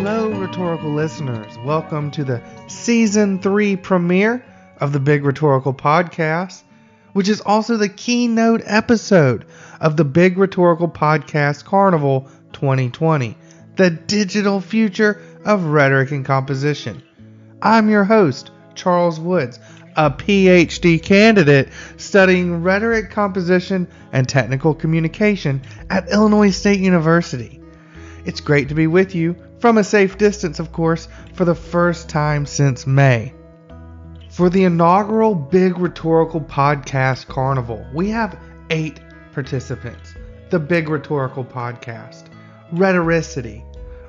Hello, rhetorical listeners. Welcome to the Season 3 premiere of the Big Rhetorical Podcast, which is also the keynote episode of the Big Rhetorical Podcast Carnival 2020, the digital future of rhetoric and composition. I'm your host, Charles Woods, a PhD candidate studying rhetoric, composition, and technical communication at Illinois State University. It's great to be with you, from a safe distance, of course, for the first time since May. For the inaugural Big Rhetorical Podcast Carnival, we have 8 participants. The Big Rhetorical Podcast, Rhetoricity,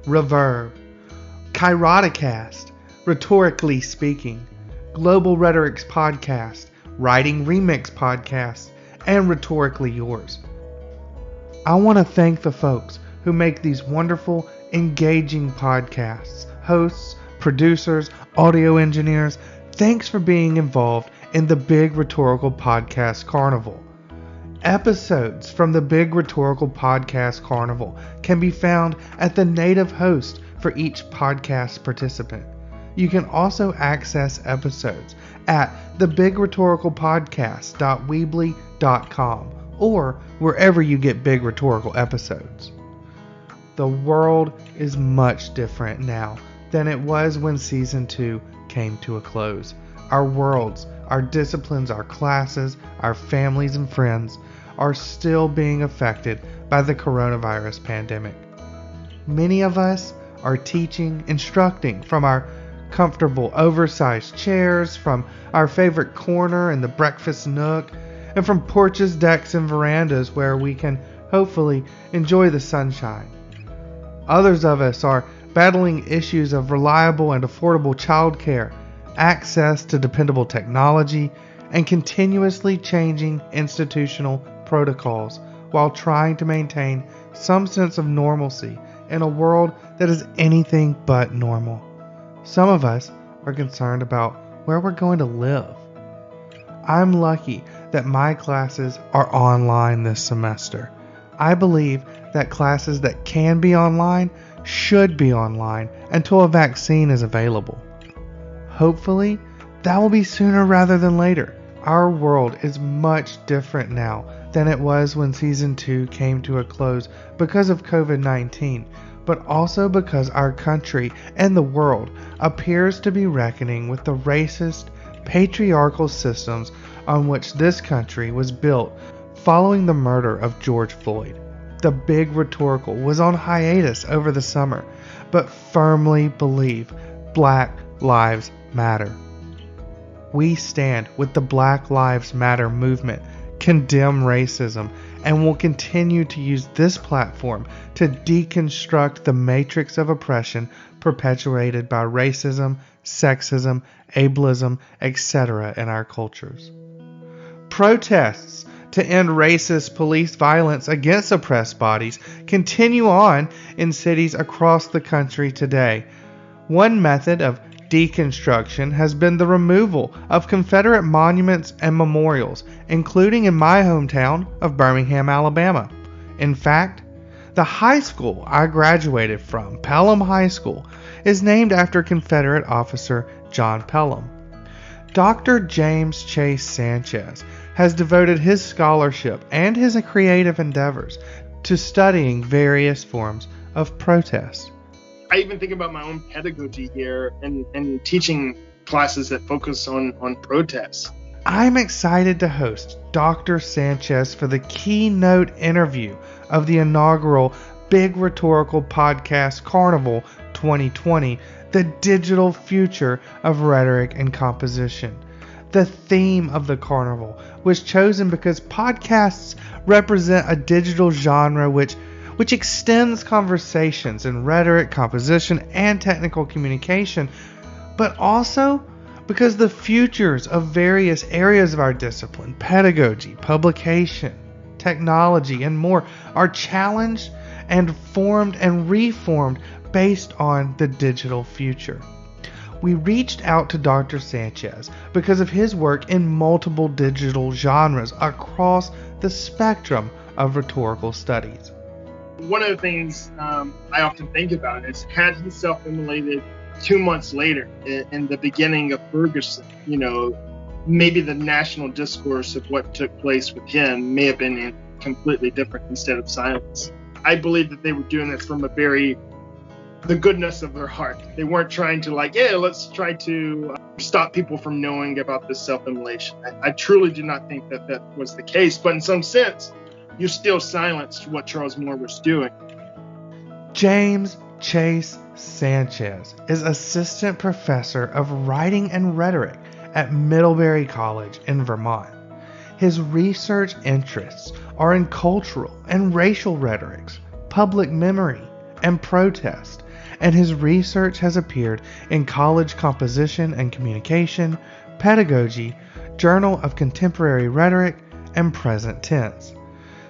Reverb, Kairoticast, Rhetorically Speaking, Global Rhetorics Podcast, Writing Remix Podcast, and Rhetorically Yours. I want to thank the folks who make these wonderful, engaging podcasts, hosts, producers, audio engineers. Thanks for being involved in the Big Rhetorical Podcast Carnival. Episodes from the Big Rhetorical Podcast Carnival can be found at the native host for each podcast participant. You can also access episodes at thebigRhetoricalPodcast.weebly.com or wherever you get Big Rhetorical episodes. The world is much different now than it was when Season 2 came to a close. Our worlds, our disciplines, our classes, our families and friends are still being affected by the coronavirus pandemic. Many of us are teaching, instructing from our comfortable oversized chairs, from our favorite corner in the breakfast nook, and from porches, decks, and verandas where we can hopefully enjoy the sunshine. Others of us are battling issues of reliable and affordable childcare, access to dependable technology, and continuously changing institutional protocols while trying to maintain some sense of normalcy in a world that is anything but normal. Some of us are concerned about where we're going to live. I'm lucky that my classes are online this semester. I believe that classes that can be online should be online until a vaccine is available. Hopefully, that will be sooner rather than later. Our world is much different now than it was when Season 2 came to a close because of COVID-19, but also because our country and the world appears to be reckoning with the racist, patriarchal systems on which this country was built following the murder of George Floyd. The Big Rhetorical was on hiatus over the summer, but firmly believe Black Lives Matter. We stand with the Black Lives Matter movement, condemn racism, and will continue to use this platform to deconstruct the matrix of oppression perpetuated by racism, sexism, ableism, etc. in our cultures. Protests to end racist police violence against oppressed bodies continue on in cities across the country today. One method of deconstruction has been the removal of Confederate monuments and memorials, including in my hometown of Birmingham, Alabama. In fact, the high school I graduated from, Pelham High School, is named after Confederate officer John Pelham. Dr. James Chase Sanchez has devoted his scholarship and his creative endeavors to studying various forms of protest. I even think about my own pedagogy here and teaching classes that focus on protests. I'm excited to host Dr. Sanchez for the keynote interview of the inaugural Big Rhetorical Podcast Carnival 2020, the digital future of rhetoric and composition. The theme of the carnival was chosen because podcasts represent a digital genre which extends conversations in rhetoric, composition, and technical communication, but also because the futures of various areas of our discipline, pedagogy, publication, technology, and more, are challenged and formed and reformed based on the digital future. We reached out to Dr. Sanchez because of his work in multiple digital genres across the spectrum of rhetorical studies. One of the things I often think about is, had he self-immolated 2 months later in the beginning of Ferguson, maybe the national discourse of what took place with him may have been completely different instead of silence. I believe that they were doing this from the goodness of their heart. They weren't trying to let's try to stop people from knowing about this self-immolation. I truly do not think that was the case, but in some sense, you still silenced what Charles Moore was doing. James Chase Sanchez is assistant professor of writing and rhetoric at Middlebury College in Vermont. His research interests are in cultural and racial rhetorics, public memory, and protest, and his research has appeared in College Composition and Communication, Pedagogy, Journal of Contemporary Rhetoric, and Present Tense.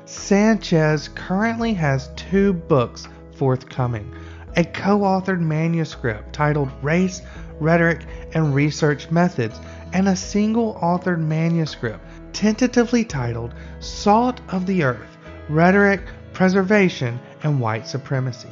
Sanchez currently has 2 books forthcoming, a co-authored manuscript titled Race, Rhetoric, and Research Methods, and a single-authored manuscript tentatively titled Salt of the Earth, Rhetoric, Preservation, and White Supremacy.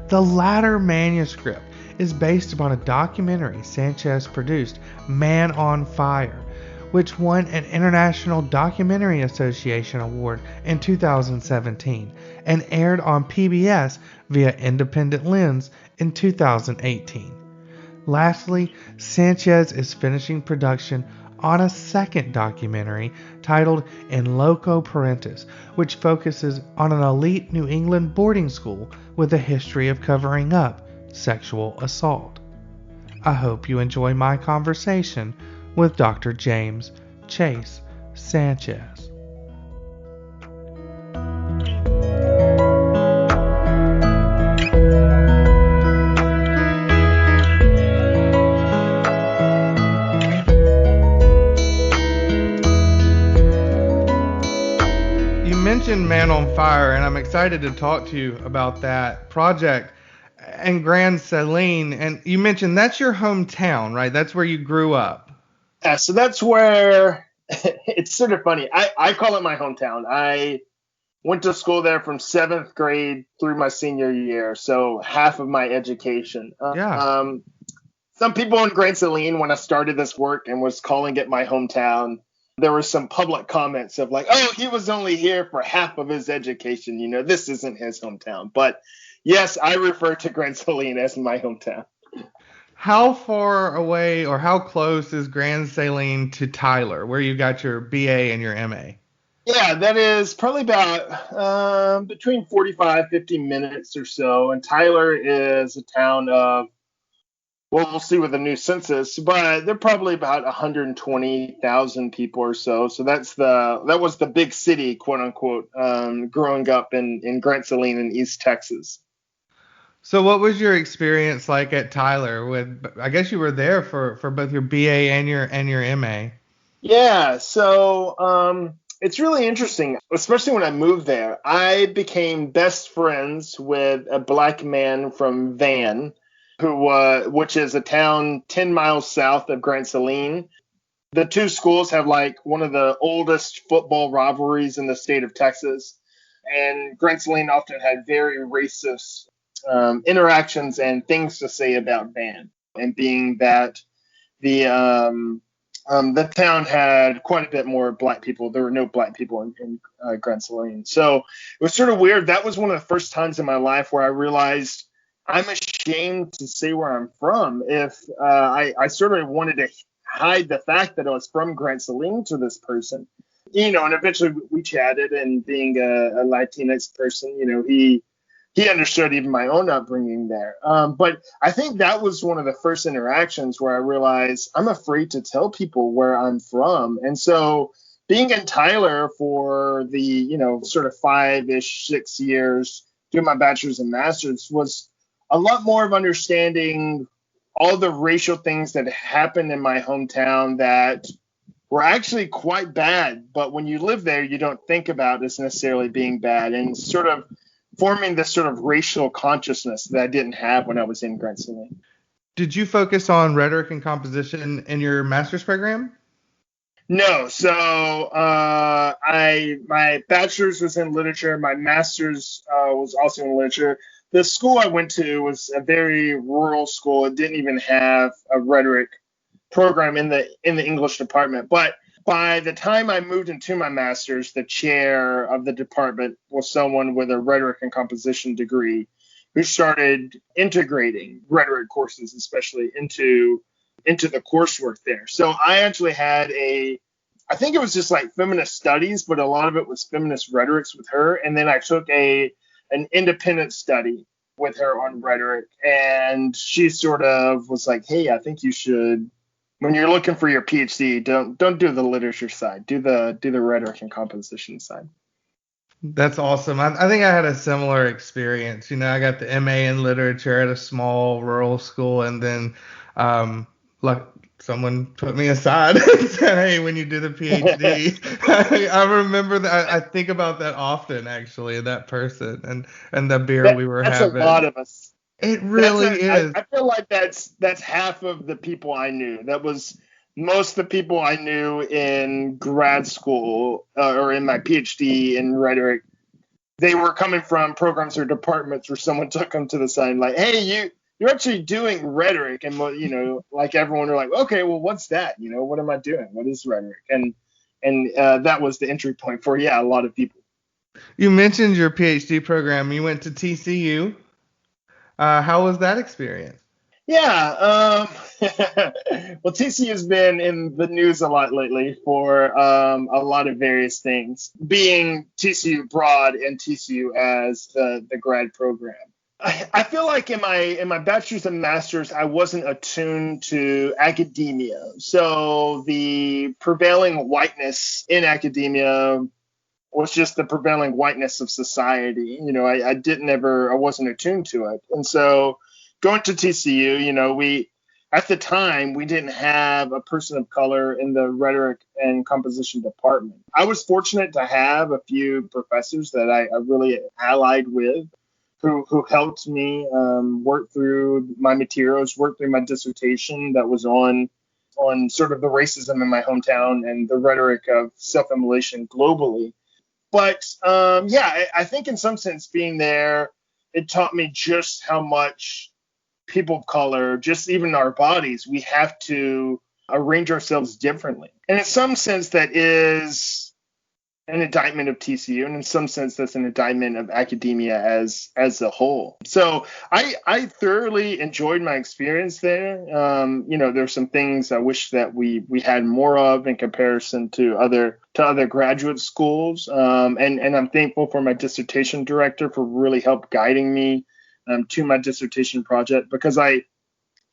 The latter manuscript is based upon a documentary Sanchez produced, Man on Fire, which won an International Documentary Association Award in 2017 and aired on PBS via Independent Lens in 2018. Lastly, Sanchez is finishing production on a second documentary titled In Loco Parentis, which focuses on an elite New England boarding school with a history of covering up sexual assault. I hope you enjoy my conversation with Dr. James Chase Sanchez. You mentioned Man on Fire, and I'm excited to talk to you about that project and Grand Saline. And you mentioned that's your hometown, right? That's where you grew up. Yeah, so that's where it's sort of funny. I call it my hometown. I went to school there from 7th grade through my senior year, so half of my education. Some people in Grand Saline, when I started this work and was calling it my hometown, there were some public comments of oh, he was only here for half of his education. This isn't his hometown. But yes, I refer to Grand Saline as my hometown. How far away or how close is Grand Saline to Tyler, where you got your BA and your MA? Yeah, that is probably about between 45, 50 minutes or so. And Tyler is a town of, well, we'll see with the new census, but they're probably about 120,000 people or so. So that was the big city, quote unquote, growing up in Grand Saline in East Texas. So what was your experience like at Tyler? I guess you were there for both your BA and your MA. Yeah, so it's really interesting, especially when I moved there. I became best friends with a black man from Van, which is a town 10 miles south of Grand Saline. The 2 schools have one of the oldest football rivalries in the state of Texas, and Grand Saline often had very racist interactions and things to say about Van. And being that the town had quite a bit more black people, there were no black people in Grand Saline. So it was sort of weird. That was one of the first times in my life where I realized I'm ashamed to say where I'm from. If I sort of wanted to hide the fact that I was from Grand Saline to this person, and eventually we chatted, and being a Latinx person, he understood even my own upbringing there. But I think that was one of the first interactions where I realized I'm afraid to tell people where I'm from. And so being in Tyler for the, sort of 5-ish, 6 years, doing my bachelor's and master's, was a lot more of understanding all the racial things that happened in my hometown that were actually quite bad. But when you live there, you don't think about as necessarily being bad, and sort of forming this sort of racial consciousness that I didn't have when I was in Grand Saline. Did you focus on rhetoric and composition in your master's program? No, so my bachelor's was in literature. My master's was also in literature. The school I went to was a very rural school. It didn't even have a rhetoric program in the English department. But by the time I moved into my master's, the chair of the department was someone with a rhetoric and composition degree who started integrating rhetoric courses, especially into the coursework there. So I actually had I think it was just like feminist studies, but a lot of it was feminist rhetorics with her. And then I took an independent study with her on rhetoric, and she sort of was like, "Hey, I think you should, when you're looking for your PhD, don't do the literature side, do the rhetoric and composition side." That's awesome. I think I had a similar experience. I got the MA in literature at a small rural school, and then like someone put me aside and said, "Hey, when you do the PhD," I remember that. I think about that often, actually, that person and the beer we were That's a having. lot of us. It really is. I feel like that's half of the people I knew. That was most of the people I knew in grad school or in my PhD in rhetoric. They were coming from programs or departments where someone took them to the side and like, "Hey, you're actually doing rhetoric," and like everyone were like, "Okay, well, what's that? What am I doing? What is rhetoric?" And that was the entry point for a lot of people. You mentioned your PhD program. You went to TCU. How was that experience? Yeah, well, TCU has been in the news a lot lately for a lot of various things, being TCU broad and TCU as the grad program. I feel like in my bachelor's and master's, I wasn't attuned to academia. So the prevailing whiteness in academia was just the prevailing whiteness of society. I wasn't attuned to it. And so going to TCU, at the time, we didn't have a person of color in the rhetoric and composition department. I was fortunate to have a few professors that I really allied with who helped me work through my materials, work through my dissertation that was on sort of the racism in my hometown and the rhetoric of self-immolation globally. But I think in some sense being there, it taught me just how much people of color, just even our bodies, we have to arrange ourselves differently. And in some sense, that is an indictment of TCU, and in some sense, that's an indictment of academia as a whole. So I thoroughly enjoyed my experience there. There's some things I wish that we had more of in comparison to other graduate schools. And I'm thankful for my dissertation director for really help guiding me to my dissertation project, because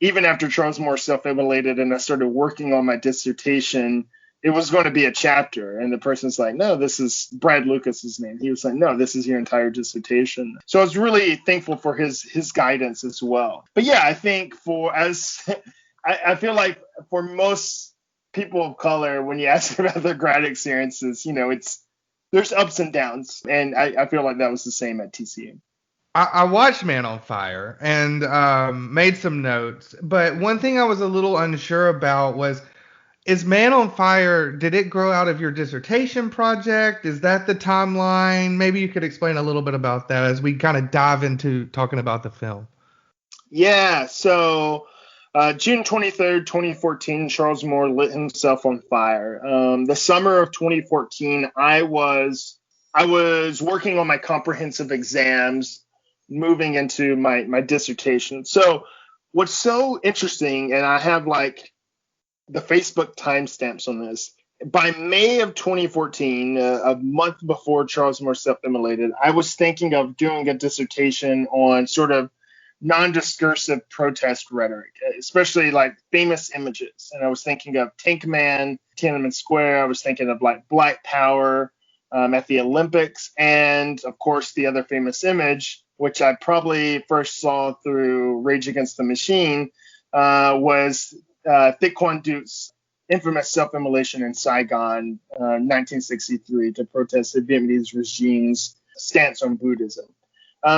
even after Charles Moore self-immolated and I started working on my dissertation, it was going to be a chapter, and the person's like, "No, this is Brad Lucas's name." He was like, "No, this is your entire dissertation." So I was really thankful for his guidance as well. But yeah, I think I feel like for most people of color, when you ask about their grad experiences, there's ups and downs, and I feel like that was the same at TCU. I watched Man on Fire and made some notes, but one thing I was a little unsure about was, is Man on Fire, did it grow out of your dissertation project? Is that the timeline? Maybe you could explain a little bit about that as we kind of dive into talking about the film. Yeah, so June 23rd, 2014, Charles Moore lit himself on fire. The summer of 2014, I was working on my comprehensive exams, moving into my dissertation. So what's so interesting, and I have like the Facebook timestamps on this. By May of 2014, a month before Charles Moore self-immolated, I was thinking of doing a dissertation on sort of non-discursive protest rhetoric, especially like famous images. And I was thinking of Tank Man, Tiananmen Square. I was thinking of like Black Power at the Olympics. And of course, the other famous image, which I probably first saw through Rage Against the Machine, was Thich Quang Duc's infamous self-immolation in Saigon, 1963, to protest the Vietnamese regime's stance on Buddhism.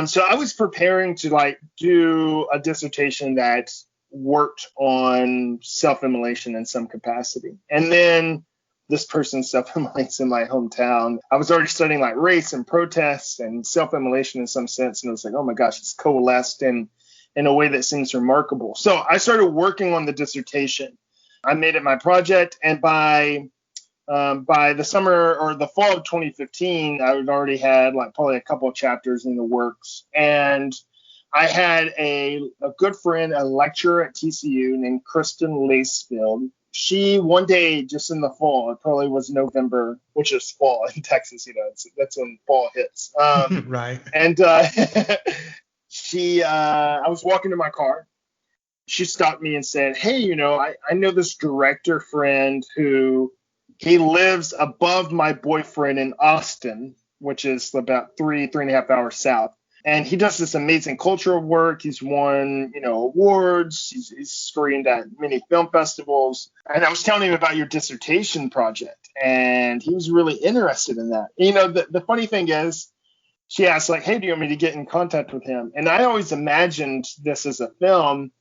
So I was preparing to do a dissertation that worked on self-immolation in some capacity. And then this person self-immolates in my hometown. I was already studying like race and protests and self-immolation in some sense. And I was like, oh my gosh, it's coalesced in a way that seems remarkable. So I started working on the dissertation. I made it my project. And by the summer or the fall of 2015, I had already had like probably a couple of chapters in the works. And I had a good friend, a lecturer at TCU named Kristen Lacefield. She one day, just in the fall, it probably was November, which is fall in Texas, that's when fall hits. Right. And I was walking to my car. She stopped me and said, hey, I know this director friend who he lives above my boyfriend in Austin, which is about 3.5 hours south. And he does this amazing cultural work. He's won, awards. He's screened at many film festivals. And I was telling him about your dissertation project, and he was really interested in that. The funny thing is, she asked, like, hey, do you want me to get in contact with him? And I always imagined this as a film.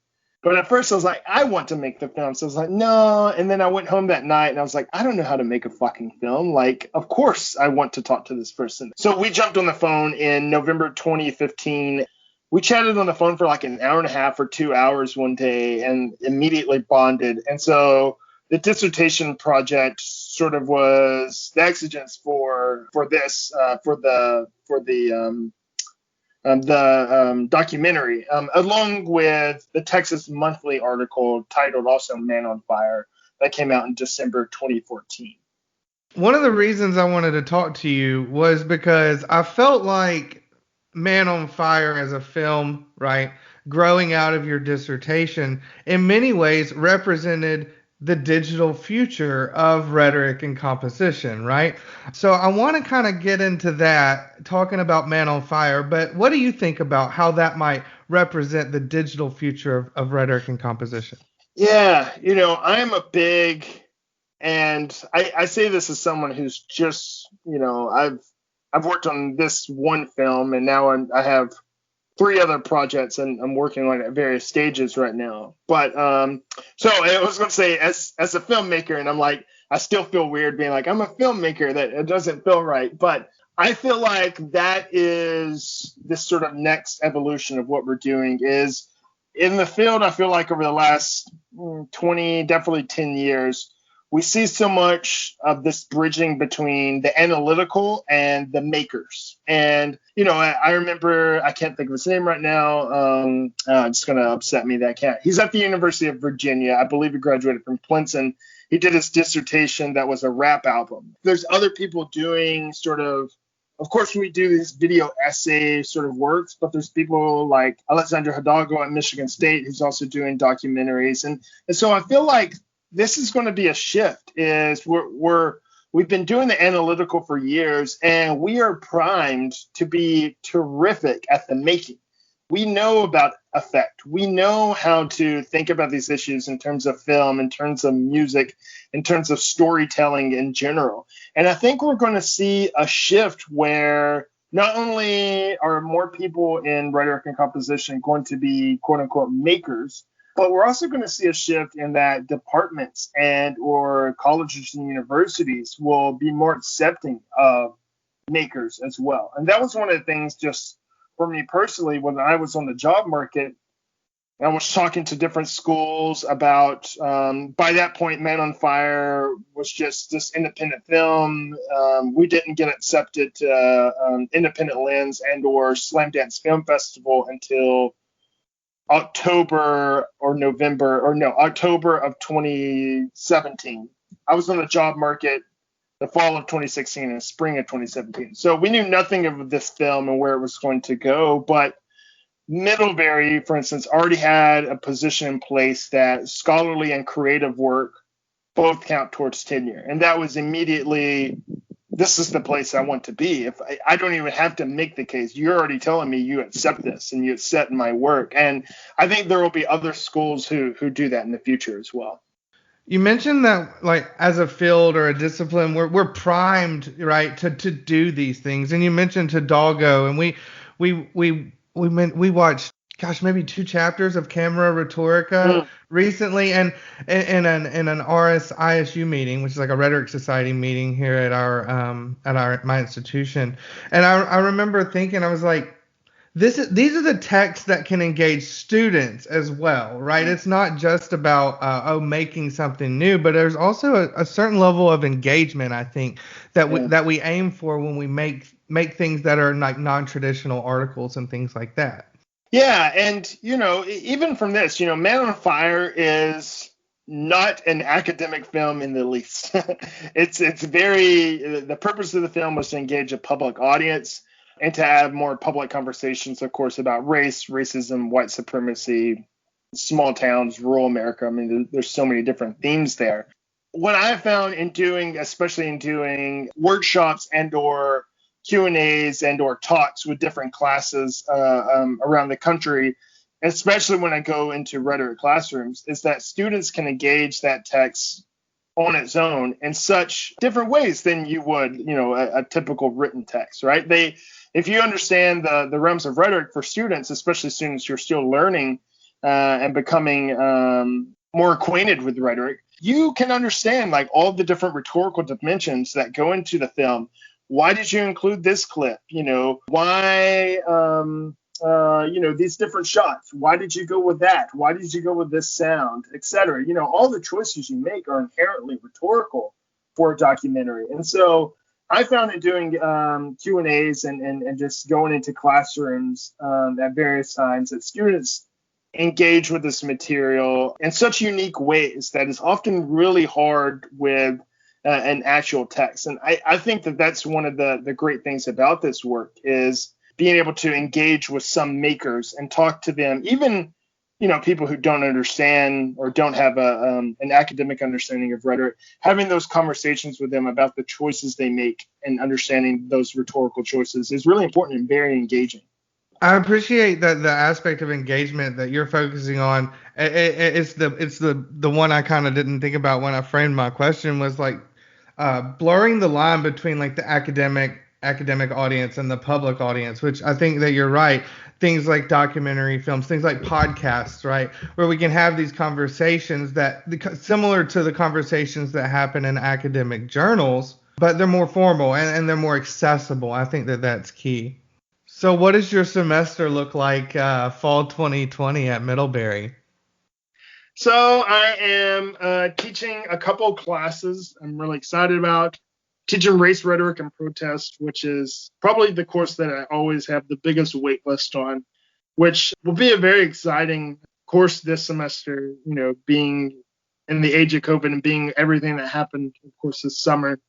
But at first I was like, I want to make the film. So I was like, no. And then I went home that night and I was like, I don't know how to make a fucking film. Like, of course I want to talk to this person. So we jumped on the phone in November 2015. We chatted on the phone for like an hour and a half or 2 hours one day and immediately bonded. And so the dissertation project sort of was the exigence for the documentary, along with the Texas Monthly article titled also Man on Fire that came out in December 2014. One of the reasons I wanted to talk to you was because I felt like Man on Fire as a film, right, growing out of your dissertation, in many ways represented the digital future of rhetoric and composition, right? So I want to kind of get into that, talking about Man on Fire, but what do you think about how that might represent the digital future of rhetoric and composition? Yeah, I'm a big, and I say this as someone who's just, I've worked on this one film, and now I have 3 other projects, and I'm working on at various stages right now. But so I was going to say, as a filmmaker, and I'm like, I still feel weird being like, I'm a filmmaker, that it doesn't feel right. But I feel like that is this sort of next evolution of what we're doing is in the field. I feel like over the last 20, definitely 10 years, we see so much of this bridging between the analytical and the makers. And, I remember, I can't think of his name right now. It's going to upset me that I can't. He's at the University of Virginia. I believe he graduated from Clemson. He did his dissertation that was a rap album. There's other people doing of course, we do these video essay sort of works, but there's people like Alexander Hidalgo at Michigan State who's also doing documentaries. And so I feel like this is going to be a shift. Is we've been doing the analytical for years, and we are primed to be terrific at the making. We know about effect. We know how to think about these issues in terms of film, in terms of music, in terms of storytelling in general. And I think we're going to see a shift where not only are more people in rhetoric and composition going to be quote unquote makers, but we're also going to see a shift in that departments and or colleges and universities will be more accepting of makers as well. And that was one of the things just for me personally, when I was on the job market, I was talking to different schools about, by that point, Man on Fire was just this independent film. We didn't get accepted to Independent Lens and or Slam Dance Film Festival until October of 2017. I was on the job market the fall of 2016 and spring of 2017. So we knew nothing of this film and where it was going to go. But Middlebury, for instance, already had a position in place that scholarly and creative work both count towards tenure. And that was immediately, this is the place I want to be. If I don't even have to make the case. You're already telling me you accept this and you accept my work. And I think there will be other schools who do that in the future as well. You mentioned that, like, as a field or a discipline, we're primed, right, to do these things. And you mentioned Hidalgo, and we watched maybe 2 chapters of Camera Rhetorica Mm. recently, and in an ISU meeting, which is like a rhetoric society meeting here at my institution. And I remember thinking, I was like, these are the texts that can engage students as well, right? It's not just about making something new, but there's also a certain level of engagement, I think, that we aim for when we make things that are like non-traditional articles and things like that. Yeah, and even from this, Man on Fire is not an academic film in the least. It's very, the purpose of the film was to engage a public audience and to have more public conversations, of course, about race, racism, white supremacy, small towns, rural America. I mean, there's so many different themes there. What I found especially in doing workshops and/or Q&As and/or talks with different classes around the country, especially when I go into rhetoric classrooms, is that students can engage that text on its own in such different ways than you would, a typical written text, right? If you understand the realms of rhetoric for students, especially students who are still learning and becoming more acquainted with rhetoric, you can understand like all the different rhetorical dimensions that go into the film. Why did you include this clip? Why, these different shots? Why did you go with that? Why did you go with this sound, etc.? All the choices you make are inherently rhetorical for a documentary. And so I found that doing Q&As and just going into classrooms at various times that students engage with this material in such unique ways that is often really hard with an actual text. And I think that that's one of the great things about this work is being able to engage with some makers and talk to them, even people who don't understand or don't have an academic understanding of rhetoric, having those conversations with them about the choices they make and understanding those rhetorical choices is really important and very engaging. I appreciate that the aspect of engagement that you're focusing on. It's the one I kind of didn't think about when I framed my question, was like blurring the line between like the academic audience and the public audience, which I think that you're right. Things like documentary films, things like podcasts, right, where we can have these conversations that similar to the conversations that happen in academic journals, but they're more formal and they're more accessible. I think that that's key. So what does your semester look like fall 2020 at Middlebury? So I am teaching a couple classes I'm really excited about. Teaching race, rhetoric, and protest, which is probably the course that I always have the biggest wait list on, which will be a very exciting course this semester, being in the age of COVID and being everything that happened, of course, this summer.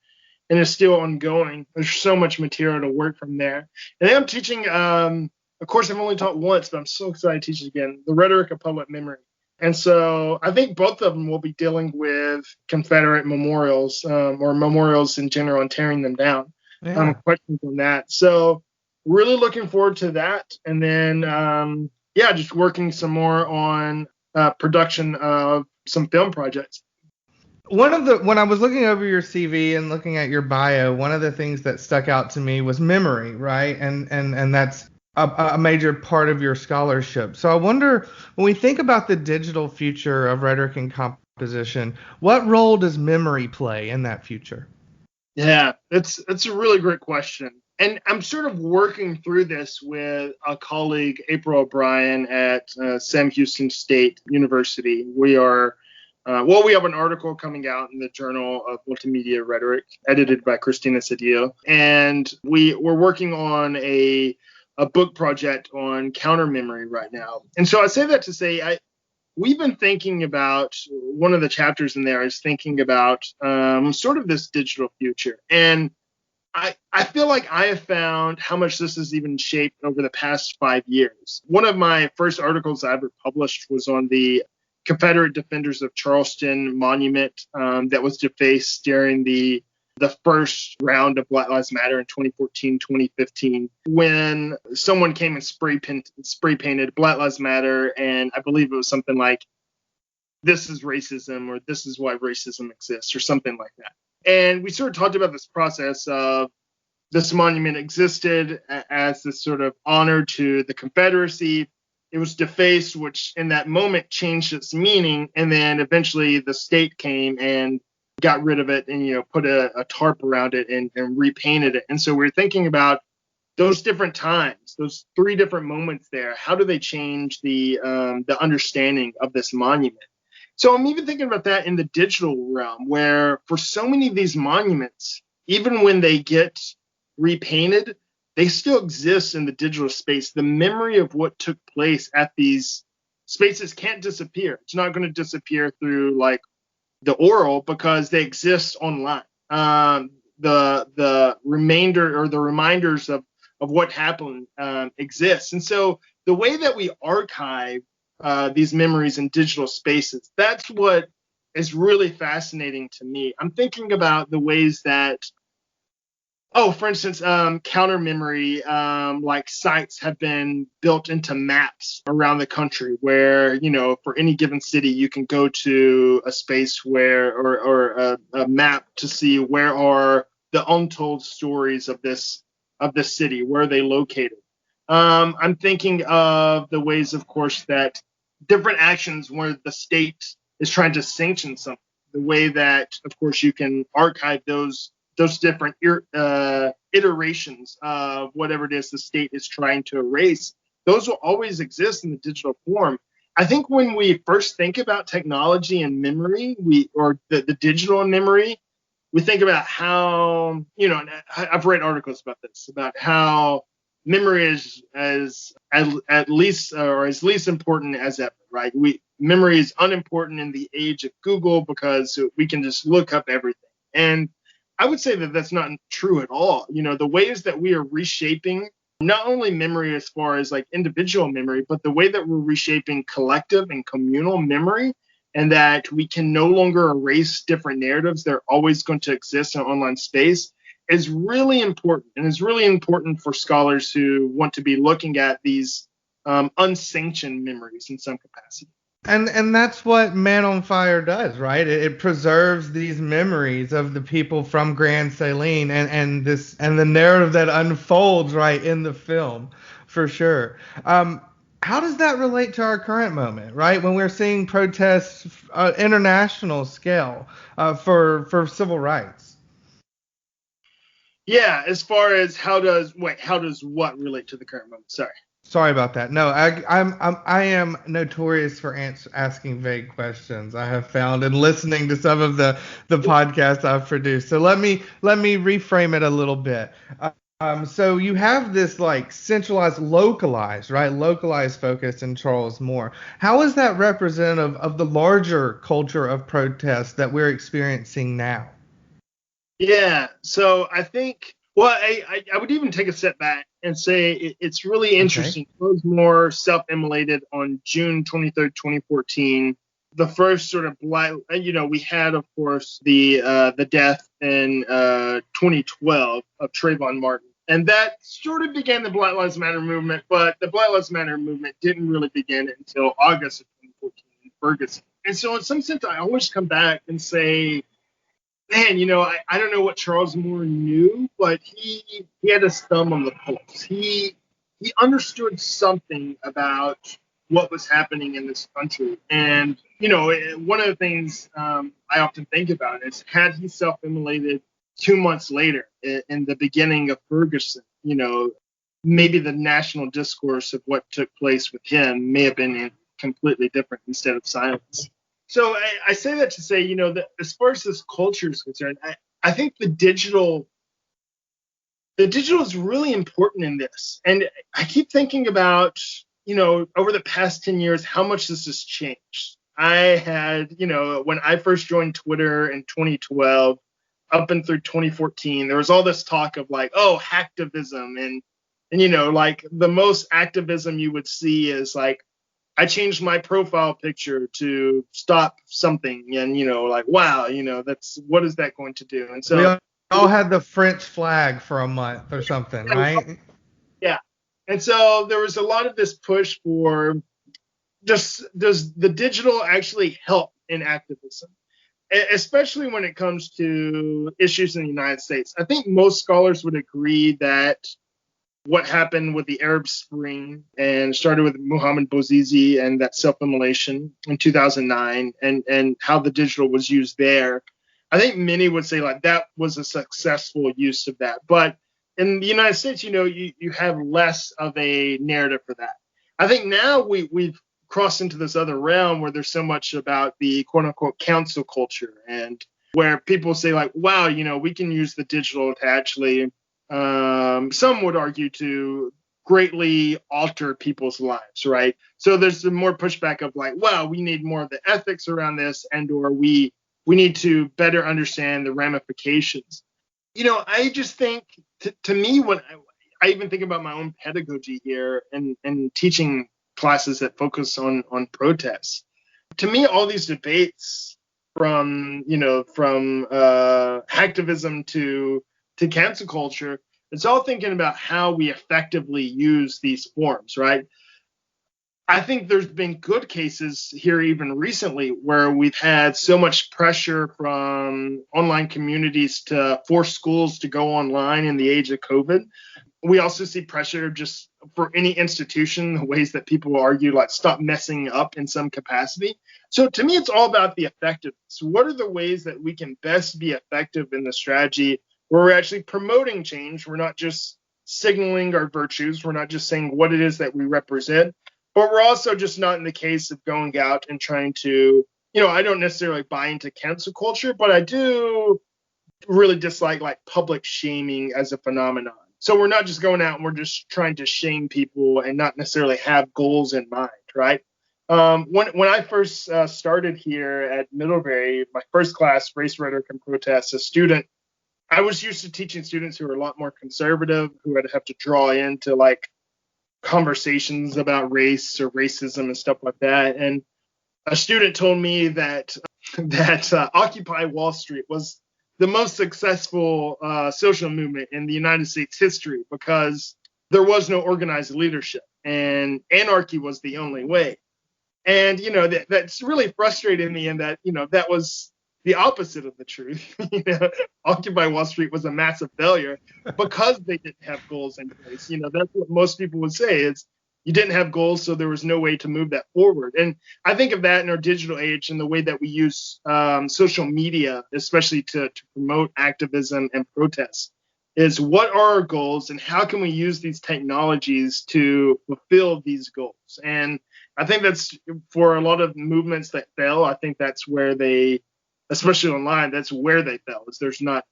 And it's still ongoing. There's so much material to work from there. And then I'm teaching a course I've only taught once, but I'm so excited to teach it again, the rhetoric of public memory. And so I think both of them will be dealing with Confederate memorials or memorials in general and tearing them down. Yeah. Questions on that. So really looking forward to that. And then, just working some more on production of some film projects. When I was looking over your CV and looking at your bio, one of the things that stuck out to me was memory, right? And that's a major part of your scholarship. So I wonder, when we think about the digital future of rhetoric and composition, what role does memory play in that future? Yeah, it's a really great question. And I'm sort of working through this with a colleague, April O'Brien at Sam Houston State University. We have an article coming out in the Journal of Multimedia Rhetoric, edited by Christina Cedillo. And we're working on a book project on counter memory right now. And so I say that to say we've been thinking about, one of the chapters in there is thinking about sort of this digital future. And I feel like I have found how much this has even shaped over the past 5 years. One of my first articles I ever published was on the Confederate Defenders of Charleston monument that was defaced during the first round of Black Lives Matter in 2014, 2015, when someone came and spray painted Black Lives Matter, and I believe it was something like, "This is racism," or "This is why racism exists," or something like that. And we sort of talked about this process of this monument existed as this sort of honor to the Confederacy, it was defaced, which in that moment changed its meaning. And then eventually the state came and got rid of it and, put a tarp around it and repainted it. And so we're thinking about those different times, those three different moments there. How do they change the understanding of this monument? So I'm even thinking about that in the digital realm, where for so many of these monuments, even when they get repainted, they still exist in the digital space. The memory of what took place at these spaces can't disappear. It's not going to disappear through like the oral because they exist online. The remainder or the reminders of what happened exists. And so the way that we archive these memories in digital spaces, that's what is really fascinating to me. I'm thinking about the ways that, for instance, counter memory, like sites have been built into maps around the country where, for any given city, you can go to a space where, or a map to see where are the untold stories of this city, where are they located. I'm thinking of the ways, of course, that different actions where the state is trying to sanction something, the way that, of course, you can archive those different iterations of whatever it is the state is trying to erase. Those will always exist in the digital form. I think when we first think about technology and memory, or the digital memory, we think about how, and I've read articles about this, about how memory is as least important as ever, right? Memory is unimportant in the age of Google because we can just look up everything. And I would say that that's not true at all. The ways that we are reshaping not only memory as far as like individual memory, but the way that we're reshaping collective and communal memory, and that we can no longer erase different narratives. They're always going to exist in online space is really important, and is really important for scholars who want to be looking at these unsanctioned memories in some capacity. And that's what Man on Fire does, right? It preserves these memories of the people from Grand Saline and the narrative that unfolds right in the film, for sure. How does that relate to our current moment, right? When we're seeing protests international scale for civil rights. Yeah, as far as how does what relate to the current moment? Sorry about that. No, I am notorious for asking vague questions. I have found in listening to some of the podcasts I've produced. So let me reframe it a little bit. So you have this like centralized, localized focus in Charles Moore. How is that representative of the larger culture of protest that we're experiencing now? Yeah, so I think, well, I would even take a step back and say it's really interesting. Okay. Charles Moore self-immolated on June 23rd, 2014. The first sort of black, we had, of course, the death in 2012 of Trayvon Martin. And that sort of began the Black Lives Matter movement, but the Black Lives Matter movement didn't really begin until August of 2014 in Ferguson. And so in some sense, I always come back and say, man, I don't know what Charles Moore knew, but he had his thumb on the pulse. He understood something about what was happening in this country. And, one of the things I often think about is, had he self-immolated 2 months later in the beginning of Ferguson, maybe the national discourse of what took place with him may have been completely different instead of silence. So I say that to say, that as far as this culture is concerned, I think the digital is really important in this. And I keep thinking about, over the past 10 years, how much this has changed. I had, when I first joined Twitter in 2012, up and through 2014, there was all this talk of like, hacktivism. And like the most activism you would see is like, I changed my profile picture to stop something, and like, wow, that's, what is that going to do? And so we all had the French flag for a month or something, right? Yeah. And so there was a lot of this push for does the digital actually help in activism, especially when it comes to issues in the United States. I think most scholars would agree that what happened with the Arab Spring and started with Mohammed Bouazizi and that self-immolation in 2009 and how the digital was used there. I think many would say like that was a successful use of that. But in the United States, you have less of a narrative for that. I think now we've crossed into this other realm where there's so much about the quote unquote cancel culture, and where people say like, wow, we can use the digital to actually, some would argue, to greatly alter people's lives, right? So there's some more pushback of like, wow, we need more of the ethics around this, or we need to better understand the ramifications. I just think, to me, when I even think about my own pedagogy here and teaching classes that focus on protests, to me, all these debates from hacktivism to cancel culture, it's all thinking about how we effectively use these forms, right? I think there's been good cases here even recently where we've had so much pressure from online communities to force schools to go online in the age of COVID. We also see pressure just for any institution, the ways that people argue, like, stop messing up in some capacity. So to me, it's all about the effectiveness. What are the ways that we can best be effective in the strategy where we're actually promoting change? We're not just signaling our virtues. We're not just saying what it is that we represent, but we're also just not in the case of going out and trying to, I don't necessarily buy into cancel culture, but I do really dislike like public shaming as a phenomenon. So we're not just going out and we're just trying to shame people and not necessarily have goals in mind, right? When I first started here at Middlebury, my first class, Race, Rhetoric, and Protest, a student, I was used to teaching students who were a lot more conservative, who would have to draw into like conversations about race or racism and stuff like that. And a student told me that Occupy Wall Street was the most successful social movement in the United States history because there was no organized leadership and anarchy was the only way. And, that's really frustrating me in that, that was the opposite of the truth. Occupy Wall Street was a massive failure because they didn't have goals in place. That's what most people would say is you didn't have goals, so there was no way to move that forward. And I think of that in our digital age and the way that we use social media, especially to promote activism and protests, is what are our goals and how can we use these technologies to fulfill these goals? And I think that's for a lot of movements that fail. I think that's where they, especially online, that's where they fail. Is there's not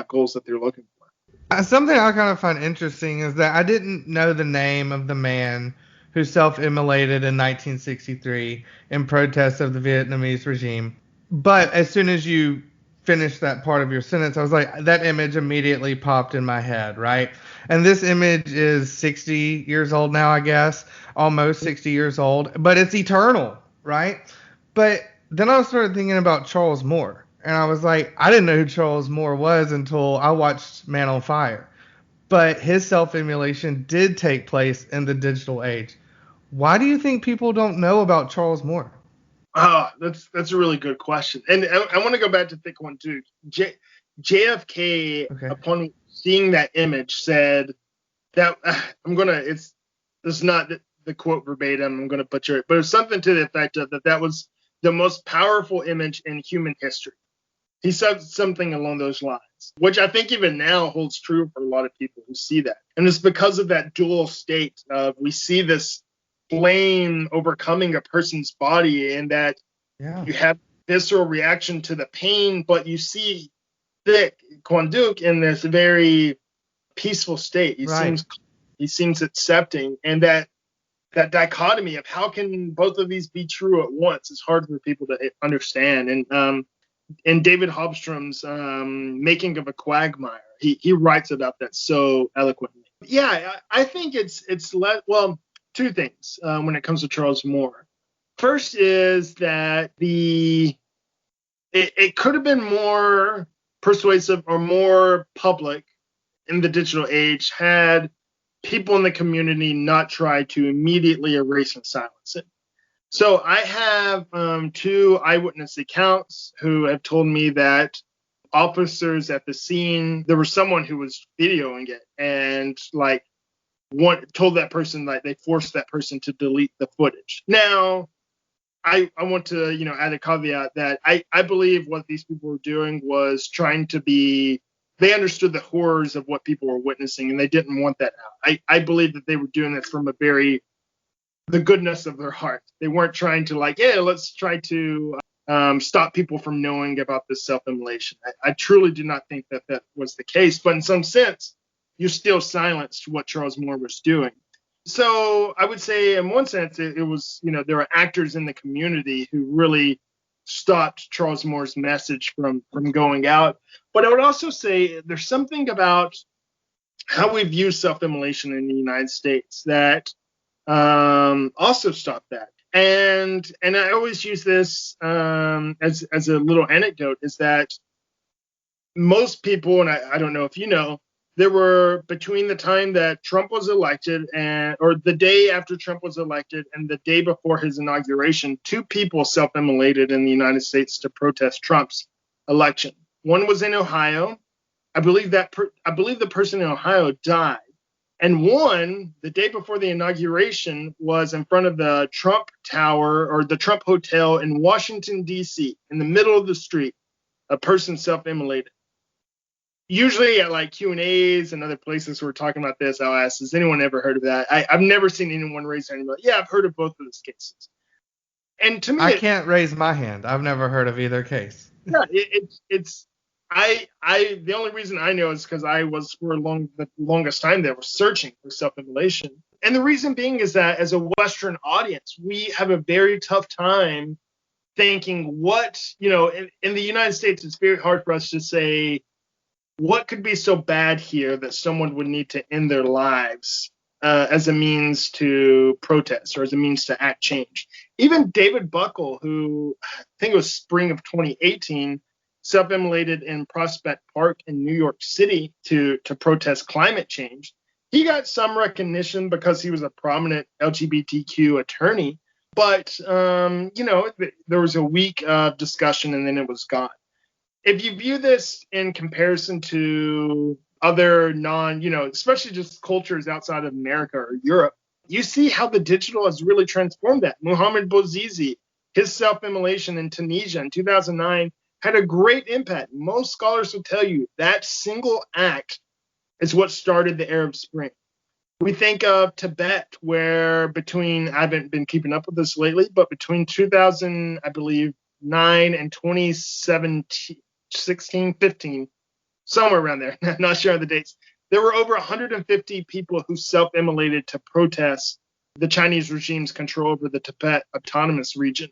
goals that they're looking for. Something I kind of find interesting is that I didn't know the name of the man who self-immolated in 1963 in protest of the Vietnamese regime. But as soon as you finished that part of your sentence, I was like, that image immediately popped in my head, right? And this image is 60 years old now, I guess, almost 60 years old, but it's eternal, right? But then I started thinking about Charles Moore, and I was like, I didn't know who Charles Moore was until I watched Man on Fire. But his self-immolation did take place in the digital age. Why do you think people don't know about Charles Moore? That's a really good question. And I want to go back to thick one too. JFK, okay, upon seeing that image, said that this is not the quote verbatim, I'm going to butcher it, but it's something to the effect of that was the most powerful image in human history. He said something along those lines, which I think even now holds true for a lot of people who see that. And it's because of that dual state of we see this flame overcoming a person's body and that you have visceral reaction to the pain, but you see Thick Quan Duc in this very peaceful state. He seems accepting, and that dichotomy of how can both of these be true at once is hard for people to understand. And in David Hobstrom's Making of a Quagmire, he writes about that so eloquently. Yeah, I think it's two things when it comes to Charles Moore. First is that it could have been more persuasive or more public in the digital age had people in the community not try to immediately erase and silence it. So I have two eyewitness accounts who have told me that officers at the scene, there was someone who was videoing it and like told that person that they forced that person to delete the footage. Now, I want to, add a caveat that I believe what these people were doing was they understood the horrors of what people were witnessing, and they didn't want that out. I believe that they were doing this from the goodness of their heart. They weren't trying to let's try to stop people from knowing about this self-immolation. I truly do not think that was the case, but in some sense, you still silenced what Charles Moore was doing. So I would say in one sense, it was, there were actors in the community who really stopped Charles Moore's message from going out. But I would also say there's something about how we view self-immolation in the United States that also stopped that. And I always use this as a little anecdote, is that most people, and I don't know if you know, there were, between the time that Trump was elected or the day after Trump was elected and the day before his inauguration, 2 people self-immolated in the United States to protest Trump's election. One was in Ohio. I believe the person in Ohio died. And one, the day before the inauguration, was in front of the Trump Tower or the Trump Hotel in Washington, D.C., in the middle of the street. A person self-immolated. Usually at Q&As and other places who are talking about this, I'll ask, has anyone ever heard of that? I've never seen anyone raise their hand. Yeah, I've heard of both of those cases. And to me, I can't raise my hand. I've never heard of either case. Yeah, the only reason I know is because I was for the longest time there was searching for self-immolation. And the reason being is that as a Western audience, we have a very tough time thinking in the United States, it's very hard for us to say, what could be so bad here that someone would need to end their lives as a means to protest or as a means to act change? Even David Buckle, who I think it was spring of 2018, self-immolated in Prospect Park in New York City to protest climate change. He got some recognition because he was a prominent LGBTQ attorney. But, there was a week of discussion and then it was gone. If you view this in comparison to other especially just cultures outside of America or Europe, you see how the digital has really transformed that. Mohamed Bouazizi, his self-immolation in Tunisia in 2009 had a great impact. Most scholars will tell you that single act is what started the Arab Spring. We think of Tibet, where I haven't been keeping up with this lately, but between 2000, I believe, 9 and 2017, 16, 15, somewhere around there, not sure of the dates, there were over 150 people who self-immolated to protest the Chinese regime's control over the Tibet Autonomous Region.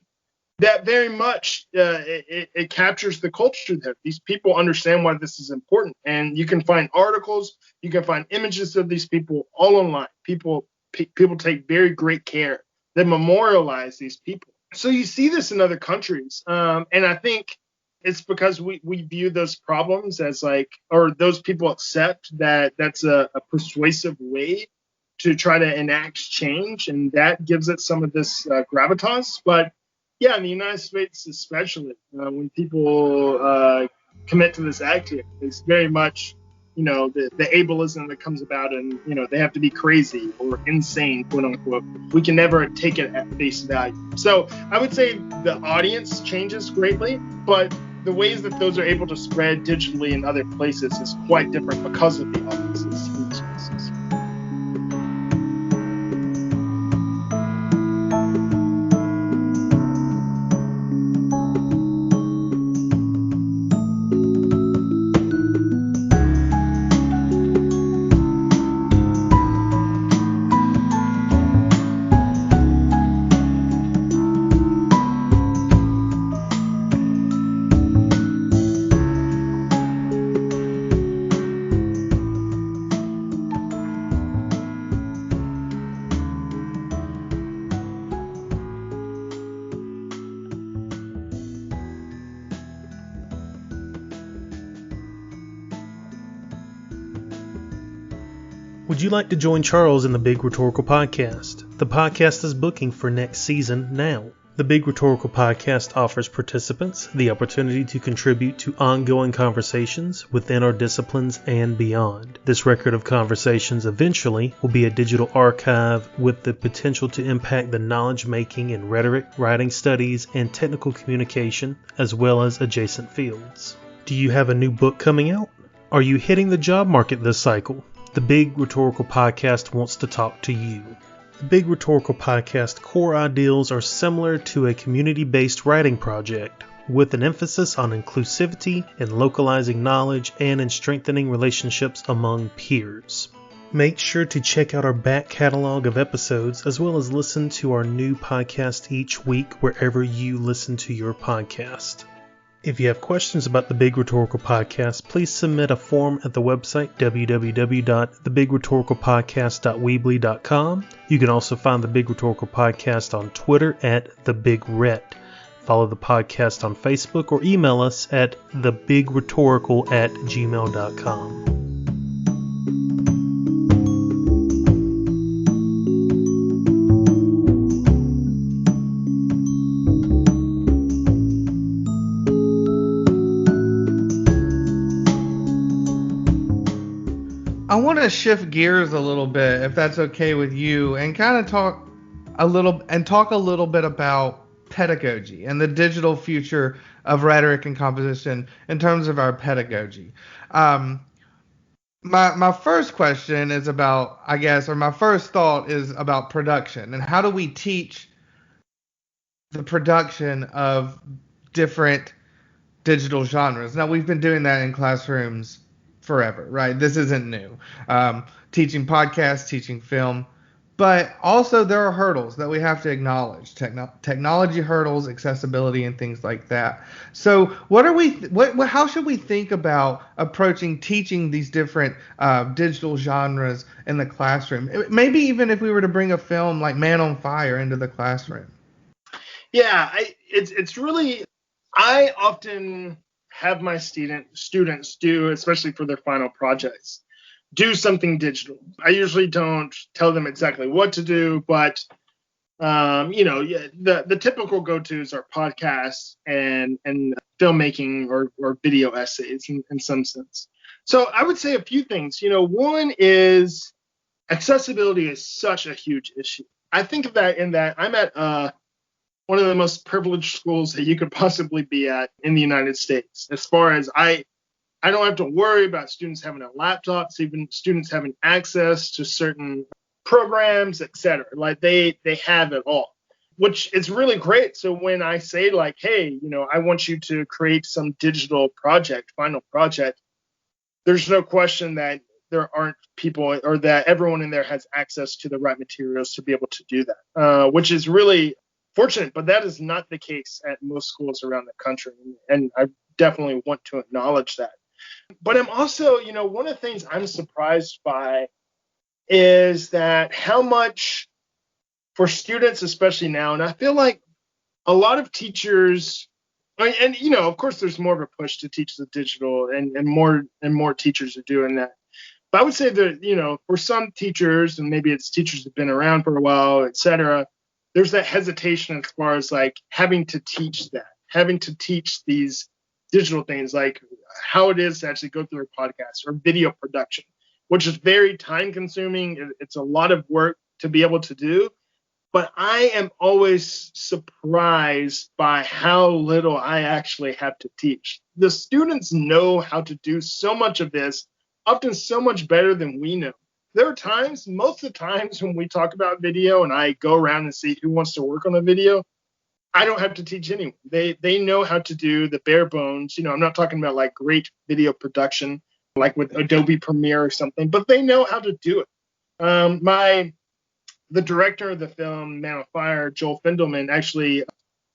That very much, it captures the culture there. These people understand why this is important. And you can find articles, you can find images of these people all online. People take very great care. They memorialize these people. So you see this in other countries. And I think it's because we view those problems as or those people accept that that's a persuasive way to try to enact change. And that gives it some of this gravitas. But yeah, in the United States especially, when people commit to this act here, it's very much, the ableism that comes about and, they have to be crazy or insane, quote unquote. We can never take it at face value. So I would say the audience changes greatly, but the ways that those are able to spread digitally in other places is quite different because of the audiences in these places. Would you like to join Charles in the Big Rhetorical Podcast? The podcast is booking for next season now. The Big Rhetorical Podcast offers participants the opportunity to contribute to ongoing conversations within our disciplines and beyond. This record of conversations eventually will be a digital archive with the potential to impact the knowledge making in rhetoric, writing studies, and technical communication, as well as adjacent fields. Do you have a new book coming out? Are you hitting the job market this cycle? The Big Rhetorical Podcast wants to talk to you. The Big Rhetorical Podcast core ideals are similar to a community-based writing project, with an emphasis on inclusivity in localizing knowledge and in strengthening relationships among peers. Make sure to check out our back catalog of episodes as well as listen to our new podcast each week wherever you listen to your podcast. If you have questions about the Big Rhetorical Podcast, please submit a form at the website www.thebigRhetoricalpodcast.weebly.com. You can also find the Big Rhetorical Podcast on Twitter at The Big Rhet. Follow the podcast on Facebook or email us at thebigRhetorical@gmail.com. I want to shift gears a little bit, if that's okay with you, and kind of talk a little bit about pedagogy and the digital future of rhetoric and composition in terms of our pedagogy. My first question is about, my first thought is about production and how do we teach the production of different digital genres. Now, we've been doing that in classrooms forever, right? This isn't new. Teaching podcasts, teaching film, but also there are hurdles that we have to acknowledge. Technology hurdles, accessibility, and things like that. So, how should we think about approaching teaching these different digital genres in the classroom? Maybe even if we were to bring a film like Man on Fire into the classroom. Yeah, it's really, I often have my students do, especially for their final projects, do something digital. I usually don't tell them exactly what to do, but the typical go-tos are podcasts and filmmaking or video essays in some sense. So I would say a few things. One is accessibility is such a huge issue. I think of that in that I'm at one of the most privileged schools that you could possibly be at in the United States. As far as I don't have to worry about students having a laptop, even students having access to certain programs, etc. Like they have it all, which is really great. So when I say like, hey, I want you to create some digital project, final project, there's no question that there aren't people or that everyone in there has access to the right materials to be able to do that, which is really fortunate, but that is not the case at most schools around the country. And I definitely want to acknowledge that. But I'm also, one of the things I'm surprised by is that how much for students, especially now, and I feel like a lot of teachers, and of course there's more of a push to teach the digital and more teachers are doing that. But I would say that, for some teachers, and maybe it's teachers that have been around for a while, et cetera, there's that hesitation as far as like having to teach these digital things, like how it is to actually go through a podcast or video production, which is very time consuming. It's a lot of work to be able to do. But I am always surprised by how little I actually have to teach. The students know how to do so much of this, often so much better than we know. There are times, most of the times when we talk about video and I go around and see who wants to work on a video, I don't have to teach anyone. They know how to do the bare bones. I'm not talking about like great video production, like with Adobe Premiere or something, but they know how to do it. The director of the film Man on Fire, Joel Fendelman, actually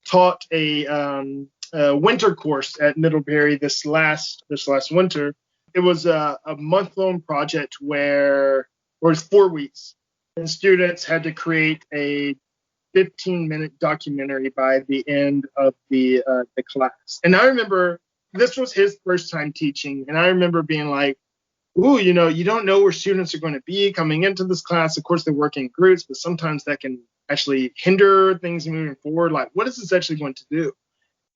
taught a winter course at Middlebury this last winter. It was a month-long project where it was 4 weeks, and students had to create a 15-minute documentary by the end of the class. And I remember this was his first time teaching, and I remember being like, ooh, you don't know where students are going to be coming into this class. Of course, they work in groups, but sometimes that can actually hinder things moving forward? Like, what is this actually going to do?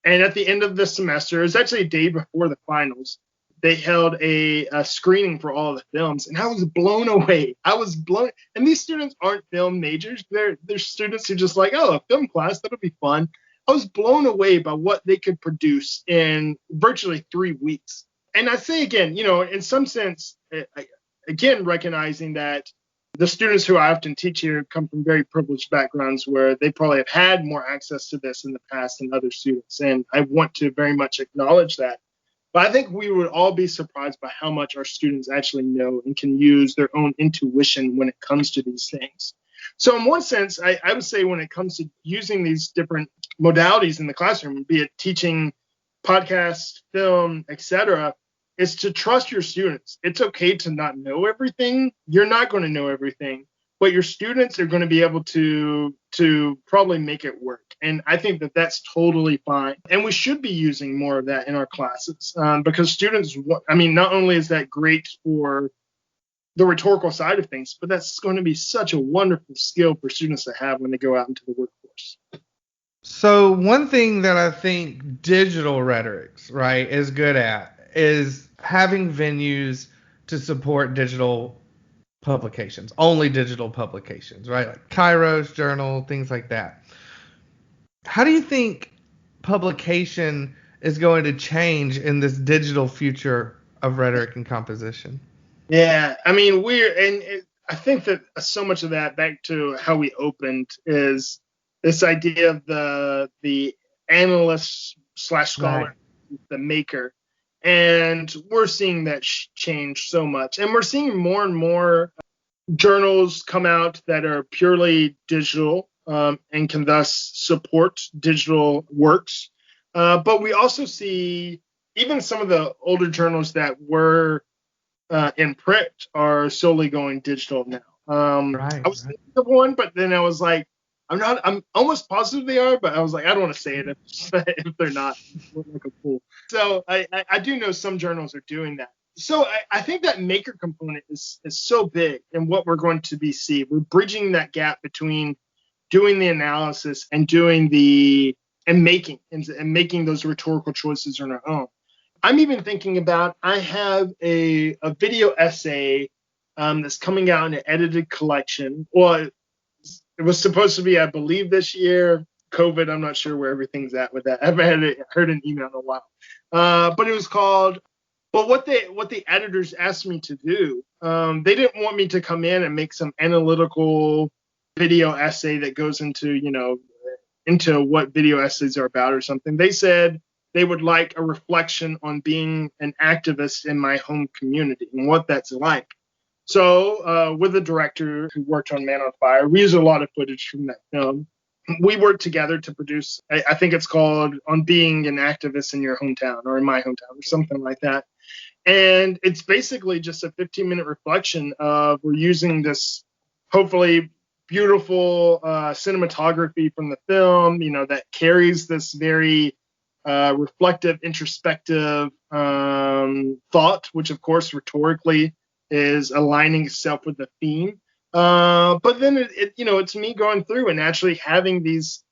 And at the end of the semester, it was actually a day before the finals, they held a screening for all of the films, and I was blown away. And these students aren't film majors. They're students who just like, oh, a film class, that'll be fun. I was blown away by what they could produce in virtually 3 weeks. And I say again, in some sense, again, recognizing that the students who I often teach here come from very privileged backgrounds where they probably have had more access to this in the past than other students. And I want to very much acknowledge that. But I think we would all be surprised by how much our students actually know and can use their own intuition when it comes to these things. So in one sense, I would say when it comes to using these different modalities in the classroom, be it teaching, podcast, film, etc., is to trust your students. It's okay to not know everything. You're not going to know everything, but your students are going to be able to probably make it work. And I think that that's totally fine. And we should be using more of that in our classes because students, not only is that great for the rhetorical side of things, but that's going to be such a wonderful skill for students to have when they go out into the workforce. So one thing that I think digital rhetorics, right, is good at is having venues to support digital publications, only digital publications, right? Like Kairos, Journal, things like that. How do you think publication is going to change in this digital future of rhetoric and composition? Yeah, I think that so much of that, back to how we opened, is this idea of the analyst / scholar, right, the maker. And we're seeing that change so much. And we're seeing more and more journals come out that are purely digital and can thus support digital works. But we also see even some of the older journals that were in print are solely going digital now. I was thinking of one, but then I was like, I'm almost positive they are, but I was like, I don't want to say it if they're not. Like a fool. So I do know some journals are doing that. So I think that maker component is so big in what we're going to be seeing. We're bridging that gap between doing the analysis and making those rhetorical choices on our own. I'm even thinking about, I have a video essay that's coming out in an edited collection. Well, it was supposed to be, I believe, this year. COVID, I'm not sure where everything's at with that. I haven't heard an email in a while. But it was called, but what the editors asked me to do, they didn't want me to come in and make some analytical video essay that goes into what video essays are about or something. They said they would like a reflection on being an activist in my home community and what that's like. So with the director who worked on Man on Fire, we used a lot of footage from that film. We worked together to produce, I think it's called On Being an Activist in Your Hometown or in My Hometown or something like that. And it's basically just a 15-minute reflection of, we're using this hopefully beautiful cinematography from the film, that carries this very reflective, introspective thought, which of course rhetorically is aligning itself with the theme. But then it's me going through and actually having these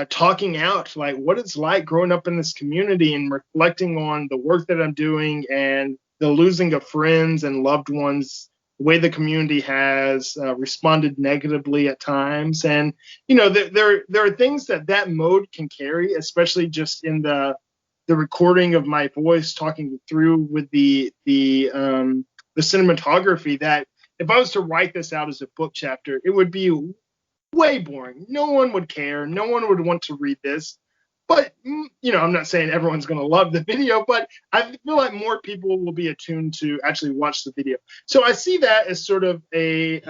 talking out, like what it's like growing up in this community and reflecting on the work that I'm doing and the losing of friends and loved ones, the way the community has responded negatively at times. And, there are things that mode can carry, especially just in the recording of my voice talking through with the cinematography, that if I was to write this out as a book chapter, it would be way boring. No one would care. No one would want to read this. But, I'm not saying everyone's going to love the video, but I feel like more people will be attuned to actually watch the video. So I see that as sort of a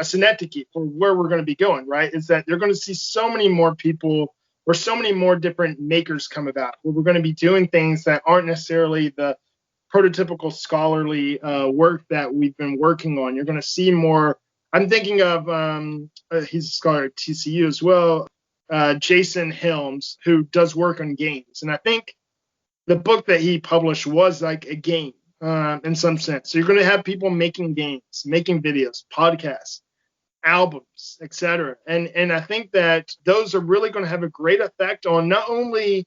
synecdoche for where we're going to be going, right? Is that they're going to see so many more people or so many more different makers come about, where we're going to be doing things that aren't necessarily the prototypical scholarly work that we've been working on. You're going to see more. I'm thinking of, he's a scholar at TCU as well, Jason Helms, who does work on games. And I think the book that he published was like a game in some sense. So you're going to have people making games, making videos, podcasts. albums, etc. And I think that those are really going to have a great effect on not only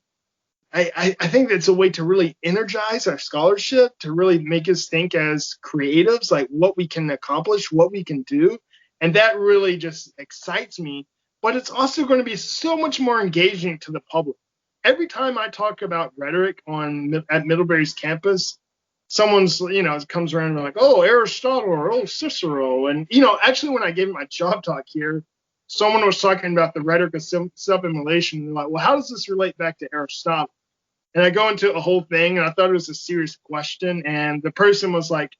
I think it's a way to really energize our scholarship, to really make us think as creatives, like what we can accomplish, what we can do. And that really just excites me. But it's also going to be so much more engaging to the public. Every time I talk about rhetoric at Middlebury's campus, someone's, comes around and they're like, oh, Aristotle or oh, Cicero. And, actually, when I gave my job talk here, someone was talking about the rhetoric of self-immolation. And they're like, well, how does this relate back to Aristotle? And I go into a whole thing, and I thought it was a serious question. And the person was like,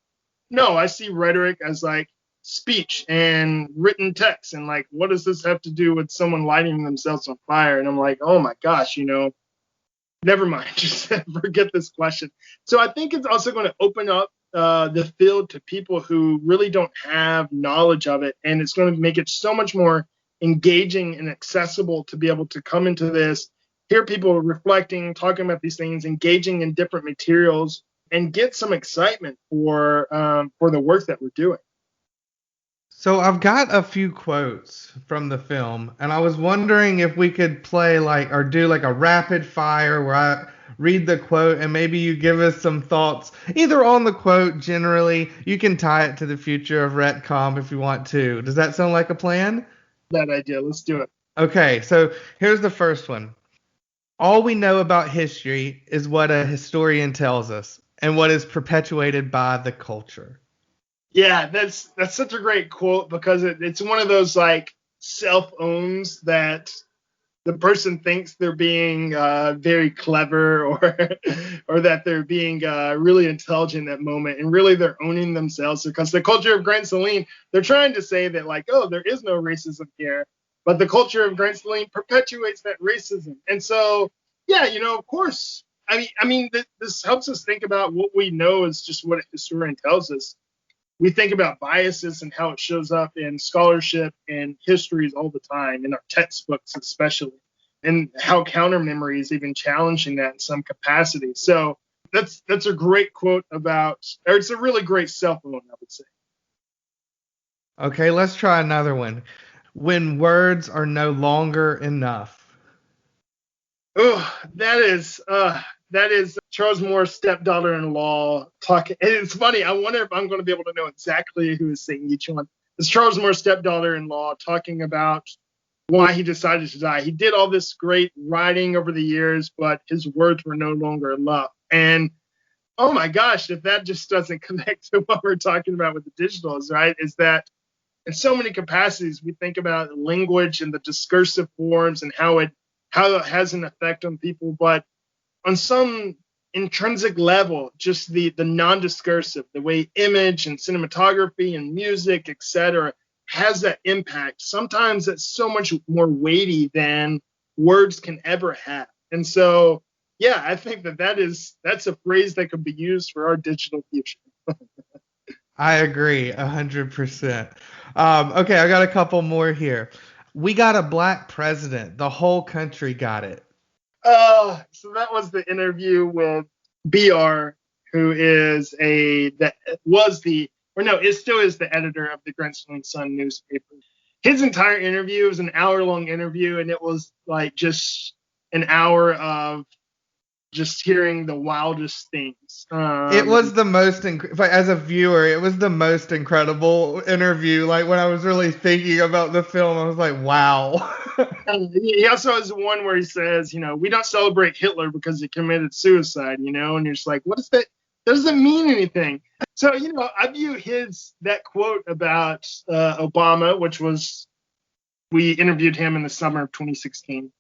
no, I see rhetoric as like speech and written text. And like, what does this have to do with someone lighting themselves on fire? And I'm like, oh my gosh, never mind. Just forget this question. So I think it's also going to open up the field to people who really don't have knowledge of it. And it's going to make it so much more engaging and accessible to be able to come into this, hear people reflecting, talking about these things, engaging in different materials, and get some excitement for the work that we're doing. So I've got a few quotes from the film, and I was wondering if we could play or do a rapid fire where I read the quote and maybe you give us some thoughts either on the quote generally. You can tie it to the future of Retcom if you want to. Does that sound like a plan? That idea. Let's do it. Okay, so here's the first one. All we know about history is what a historian tells us and what is perpetuated by the culture. Yeah, that's such a great quote because it's one of those self-owns that the person thinks they're being very clever or that they're being really intelligent in that moment, and really they're owning themselves because the culture of Grant Saline, they're trying to say that there is no racism here, but the culture of Grant Saline perpetuates that racism. And so, yeah, of course, I mean, this helps us think about what we know is just what a historian tells us. We think about biases and how it shows up in scholarship and histories all the time, in our textbooks especially, and how counter memory is even challenging that in some capacity. So that's a great quote it's a really great self-own, I would say. Okay, let's try another one. When words are no longer enough. Oh, that is Charles Moore's stepdaughter-in-law talking. And it's funny. I wonder if I'm going to be able to know exactly who is saying each one. It's Charles Moore's stepdaughter-in-law talking about why he decided to die. He did all this great writing over the years, but his words were no longer enough. And oh my gosh, if that just doesn't connect to what we're talking about with the digitals, right? Is that in so many capacities we think about language and the discursive forms and how it has an effect on people, but on some intrinsic level, just the non-discursive, the way image and cinematography and music, etc., has that impact. Sometimes it's so much more weighty than words can ever have. And so, yeah, I think that's a phrase that could be used for our digital future. I agree 100%. Okay, I got a couple more here. We got a black president. The whole country got it. So that was the interview with BR, who is it still is the editor of the Grant Saline Sun newspaper. His entire interview was an hour-long interview, and it was just an hour of just hearing the wildest things. It was the most, as a viewer, it was the most incredible interview. When I was really thinking about the film, I was like, wow. And he also has one where he says, we don't celebrate Hitler because he committed suicide, and you're just like, what is that? That doesn't mean anything. So, I view that quote about Obama, which was, we interviewed him in the summer of 2016.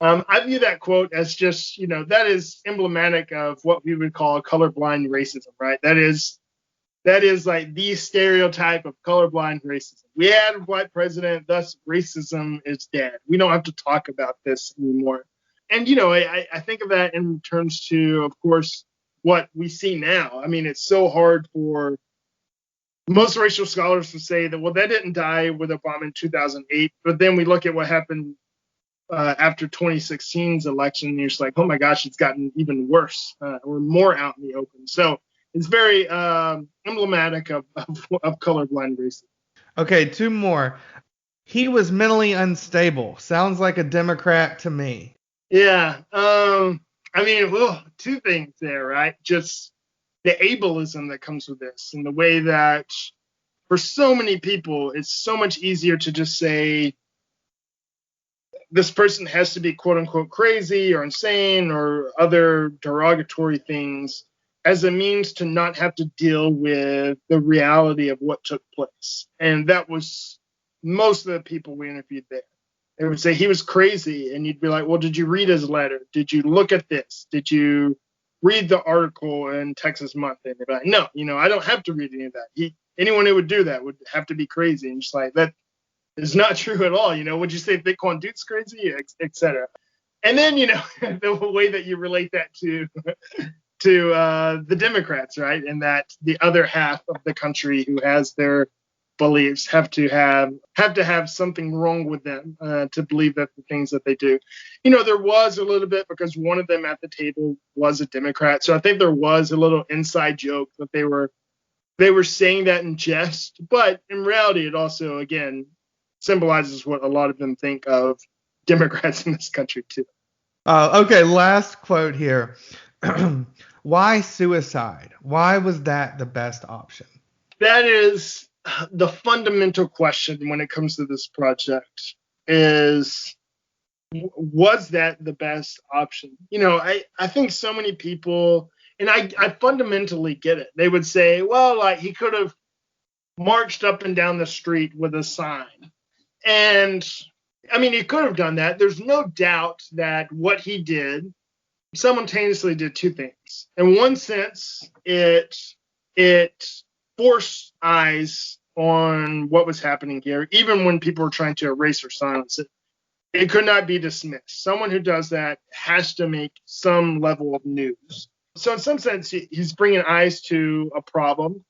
I view that quote as just, that is emblematic of what we would call colorblind racism, right? That is like the stereotype of colorblind racism. We had a black president, thus racism is dead. We don't have to talk about this anymore. And, I think of that in terms to, of course, what we see now. I mean, it's so hard for most racial scholars to say that, well, that didn't die with Obama in 2008. But then we look at what happened after 2016's election, and you're just like, oh my gosh, it's gotten even worse or more out in the open. So it's very emblematic of colorblind racism. Okay, two more. He was mentally unstable. Sounds like a Democrat to me. Yeah. I mean, well, two things there, right? Just the ableism that comes with this, and the way that for so many people, it's so much easier to just say this person has to be quote unquote crazy or insane or other derogatory things as a means to not have to deal with the reality of what took place. And that was most of the people we interviewed there. They would say he was crazy, and you'd be like, well, did you read his letter? Did you look at this? Did you read the article in Texas Month? And they'd be like, no, I don't have to read any of that. Anyone who would do that would have to be crazy. And just like, that is not true at all. Would you say Bitcoin dude's crazy, et cetera? And then, the way that you relate that to the Democrats, right? And that the other half of the country who has their beliefs have to have something wrong with them to believe that the things that they do. There was a little bit, because one of them at the table was a Democrat. So I think there was a little inside joke that they were saying that in jest, but in reality, it also, again, symbolizes what a lot of them think of Democrats in this country too. Okay, last quote here. Why suicide? Why was that the best option? That is the fundamental question when it comes to this project, is, was that the best option? I think so many people, and I fundamentally get it. They would say, well, like, he could have marched up and down the street with a sign. And I mean, he could have done that. There's no doubt that what he did simultaneously did two things. In one sense, it forced eyes on what was happening here, even when people were trying to erase or silence it. It could not be dismissed. Someone who does that has to make some level of news. So in some sense, he's bringing eyes to a problem.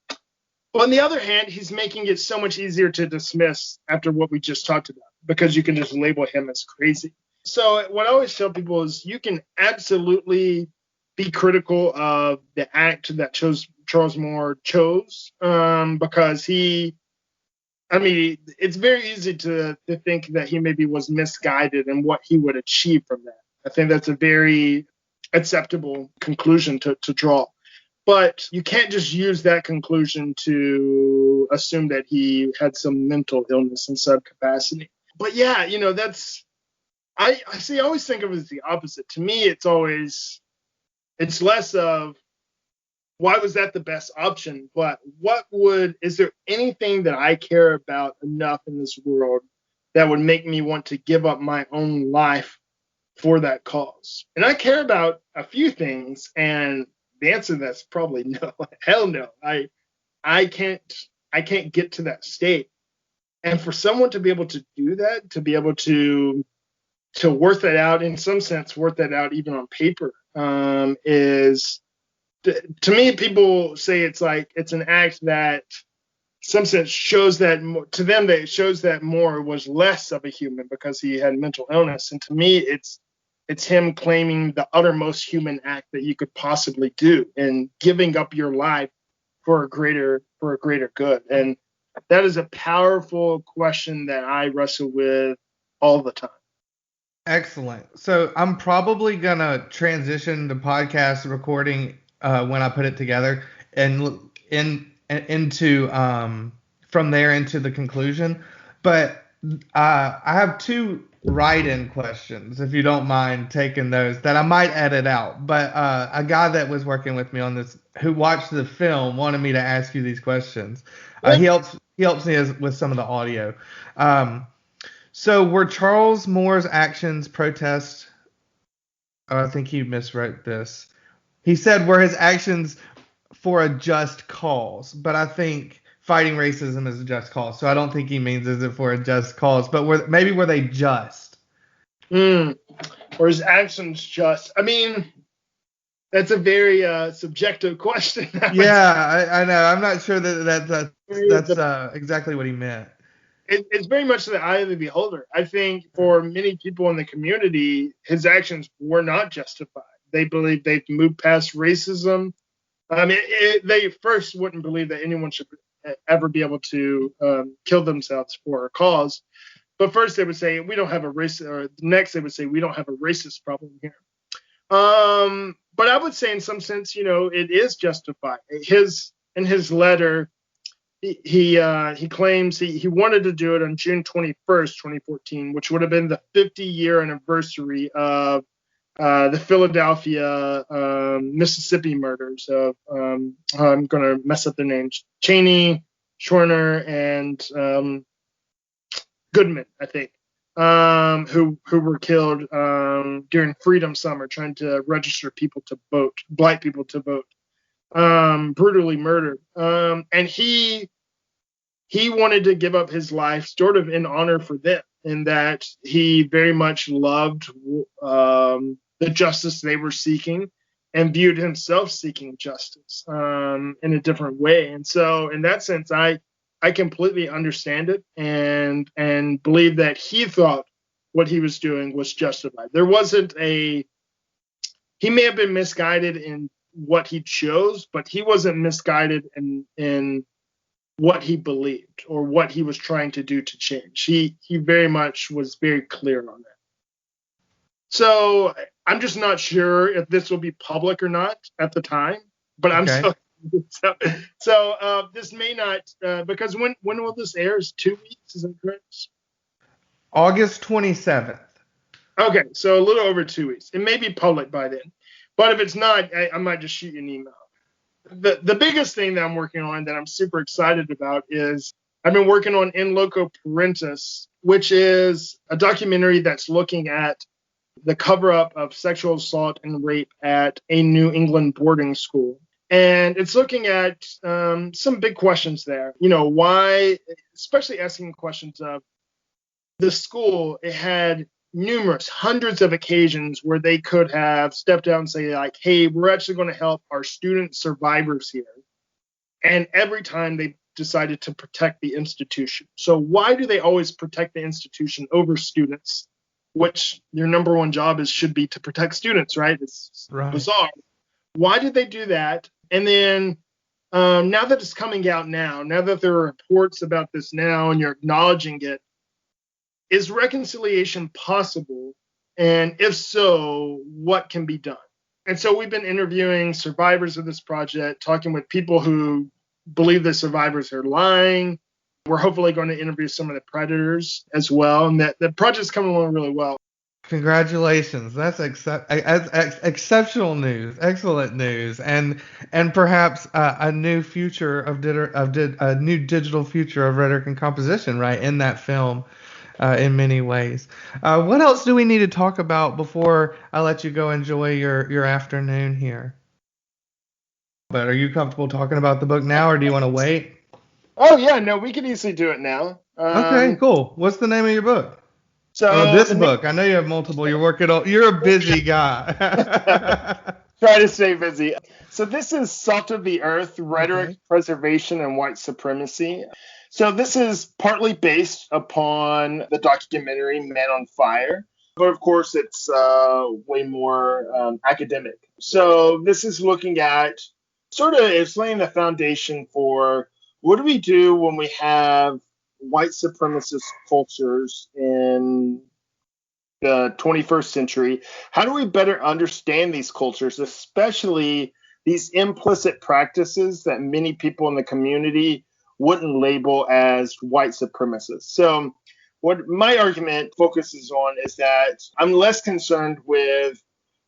But on the other hand, he's making it so much easier to dismiss after what we just talked about, because you can just label him as crazy. So what I always tell people is, you can absolutely be critical of the act that Charles Moore chose, because it's very easy to think that he maybe was misguided in what he would achieve from that. I think that's a very acceptable conclusion to draw. But you can't just use that conclusion to assume that he had some mental illness in some capacity. But yeah, I always think of it as the opposite. To me, it's less of why was that the best option, but is there anything that I care about enough in this world that would make me want to give up my own life for that cause? And I care about a few things, and the answer to that's probably no. Hell no. I can't get to that state. And for someone to be able to do that, to be able to work that out, in some sense, work that out even on paper, is, to me, people say it's an act that, in some sense, shows that to them, that shows that Moore was less of a human because he had mental illness. And to me, it's him claiming the uttermost human act that you could possibly do, and giving up your life for a greater good. And that is a powerful question that I wrestle with all the time. Excellent. So I'm probably gonna transition the podcast recording when I put it together and into from there into the conclusion. But I have two write-in questions, if you don't mind taking those, that I might edit out. But a guy that was working with me on this, who watched the film, wanted me to ask you these questions. He helps me with some of the audio. So were Charles Moore's actions protests? I think he miswrote this. He said, were his actions for a just cause? But I think fighting racism is a just cause. So I don't think he means is it for a just cause. But were they just? Were his actions just? I mean, that's a very subjective question. Yeah, I know. I'm not sure that's exactly what he meant. It's very much the eye of the beholder. I think for many people in the community, his actions were not justified. They believe they've moved past racism. They first wouldn't believe that anyone should ever be able to kill themselves for a cause. But first they would say we don't have a race, or next they would say we don't have a racist problem here. But I would say in some sense, it is justified. In his letter, he claims he wanted to do it on June 21st, 2014, which would have been the 50-year anniversary of the Philadelphia, Mississippi murders of, I'm going to mess up the names, Cheney, Schwerner, and Goodman, I think, who were killed during Freedom Summer, trying to register people to vote, black people to vote, brutally murdered. And he wanted to give up his life sort of in honor for them, in that he very much loved the justice they were seeking and viewed himself seeking justice in a different way. And so in that sense, I completely understand it and believe that he thought what he was doing was justified. There wasn't he may have been misguided in what he chose, but he wasn't misguided in what he believed or what he was trying to do to change. He very much was very clear on that. So I'm just not sure if this will be public or not at the time, but I'm Okay. so this may not, because when will this air? Is 2 weeks? Is that correct? August 27th. Okay, so a little over 2 weeks. It may be public by then, but if it's not, I might just shoot you an email. The biggest thing that I'm working on that I'm super excited about is I've been working on In Loco Parentis, which is a documentary that's looking at the cover-up of sexual assault and rape at a New England boarding school. And it's looking at some big questions there. Why, especially asking questions of the school, it had hundreds of occasions where they could have stepped out and say, like, hey, we're actually going to help our student survivors here. And every time they decided to protect the institution. So why do they always protect the institution over students, which your number one job should be to protect students, right? It's Right. bizarre. Why did they do that? And then now that it's coming out now that there are reports about this now and you're acknowledging it, is reconciliation possible? And if so, what can be done? And so we've been interviewing survivors of this project, talking with people who believe the survivors are lying. We're hopefully going to interview some of the predators as well. And that the project's coming along really well. Congratulations. That's exceptional news. Excellent news. And perhaps a new future a new digital future of rhetoric and composition, right, in that film. In many ways. What else do we need to talk about before I let you go enjoy your afternoon here? But are you comfortable talking about the book now, or do you want to wait? Oh, yeah, no, we can easily do it now. Okay, cool. What's the name of your book? So This book. I know you have multiple. You're a busy guy. Try to stay busy. So this is Salt of the Earth, Rhetoric, Okay. Preservation, and White Supremacy. So this is partly based upon the documentary Man on Fire, but of course it's way more academic. So this is looking at it's laying the foundation for what do we do when we have white supremacist cultures in the 21st century. How do we better understand these cultures, especially these implicit practices that many people in the community wouldn't label as white supremacists? So what my argument focuses on is that I'm less concerned with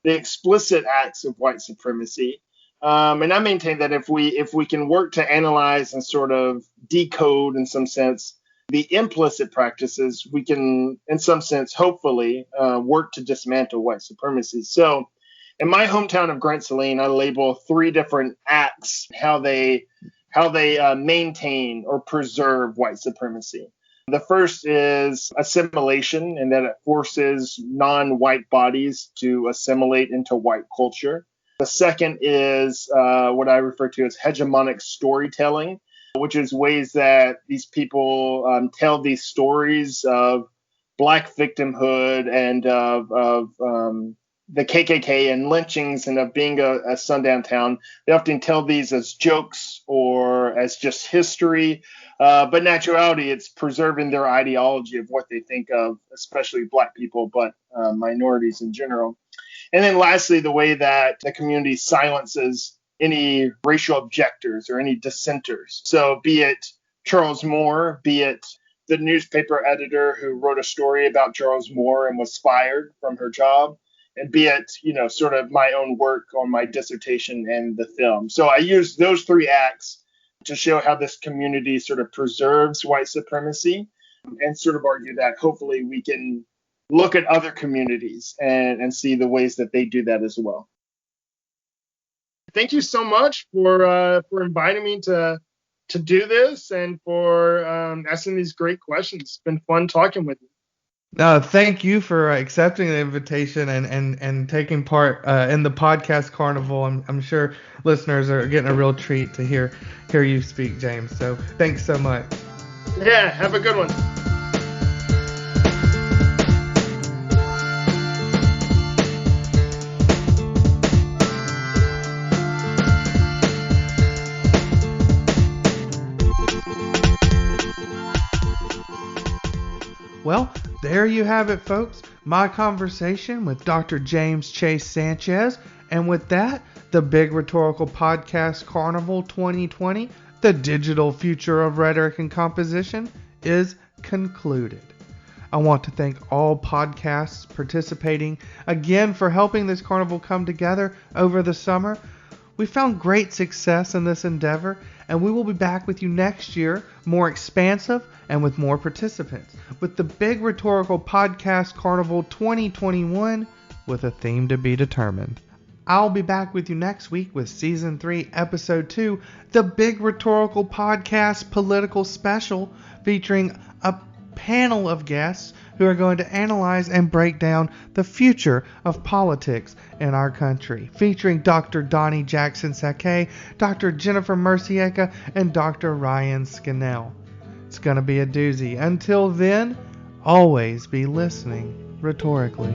the explicit acts of white supremacy. And I maintain that if we can work to analyze and sort of decode in some sense the implicit practices, we can, in some sense, hopefully work to dismantle white supremacy. So in my hometown of Grant Saline, I label 3 different acts, how they maintain or preserve white supremacy. The first is assimilation, and that it forces non-white bodies to assimilate into white culture. The second is what I refer to as hegemonic storytelling, which is ways that these people tell these stories of Black victimhood and of the KKK and lynchings and of being a sundown town. They often tell these as jokes or as just history. But in actuality, it's preserving their ideology of what they think of, especially Black people, but minorities in general. And then lastly, the way that the community silences any racial objectors or any dissenters. So be it Charles Moore, be it the newspaper editor who wrote a story about Charles Moore and was fired from her job, and be it, sort of my own work on my dissertation and the film. So I use those three acts to show how this community sort of preserves white supremacy, and sort of argue that hopefully we can look at other communities and see the ways that they do that as well. Thank you so much for inviting me to do this and for asking these great questions. It's been fun talking with you. Thank you for accepting the invitation and taking part in the podcast carnival. I'm sure listeners are getting a real treat to hear you speak, James. So thanks so much. Yeah, have a good one. Well, there you have it, folks. My conversation with Dr. James Chase Sanchez. And with that, the Big Rhetorical Podcast Carnival 2020, the digital future of rhetoric and composition, is concluded. I want to thank all podcasts participating again for helping this carnival come together over the summer. We found great success in this endeavor, and we will be back with you next year, more expansive and with more participants, with the Big Rhetorical Podcast Carnival 2021, with a theme to be determined. I'll be back with you next week with Season 3, Episode 2, the Big Rhetorical Podcast Political Special, featuring a panel of guests who are going to analyze and break down the future of politics in our country, featuring Dr. Donnie Jackson-Sackey, Dr. Jennifer Mercieka, and Dr. Ryan Scannell. It's going to be a doozy. Until then, always be listening rhetorically.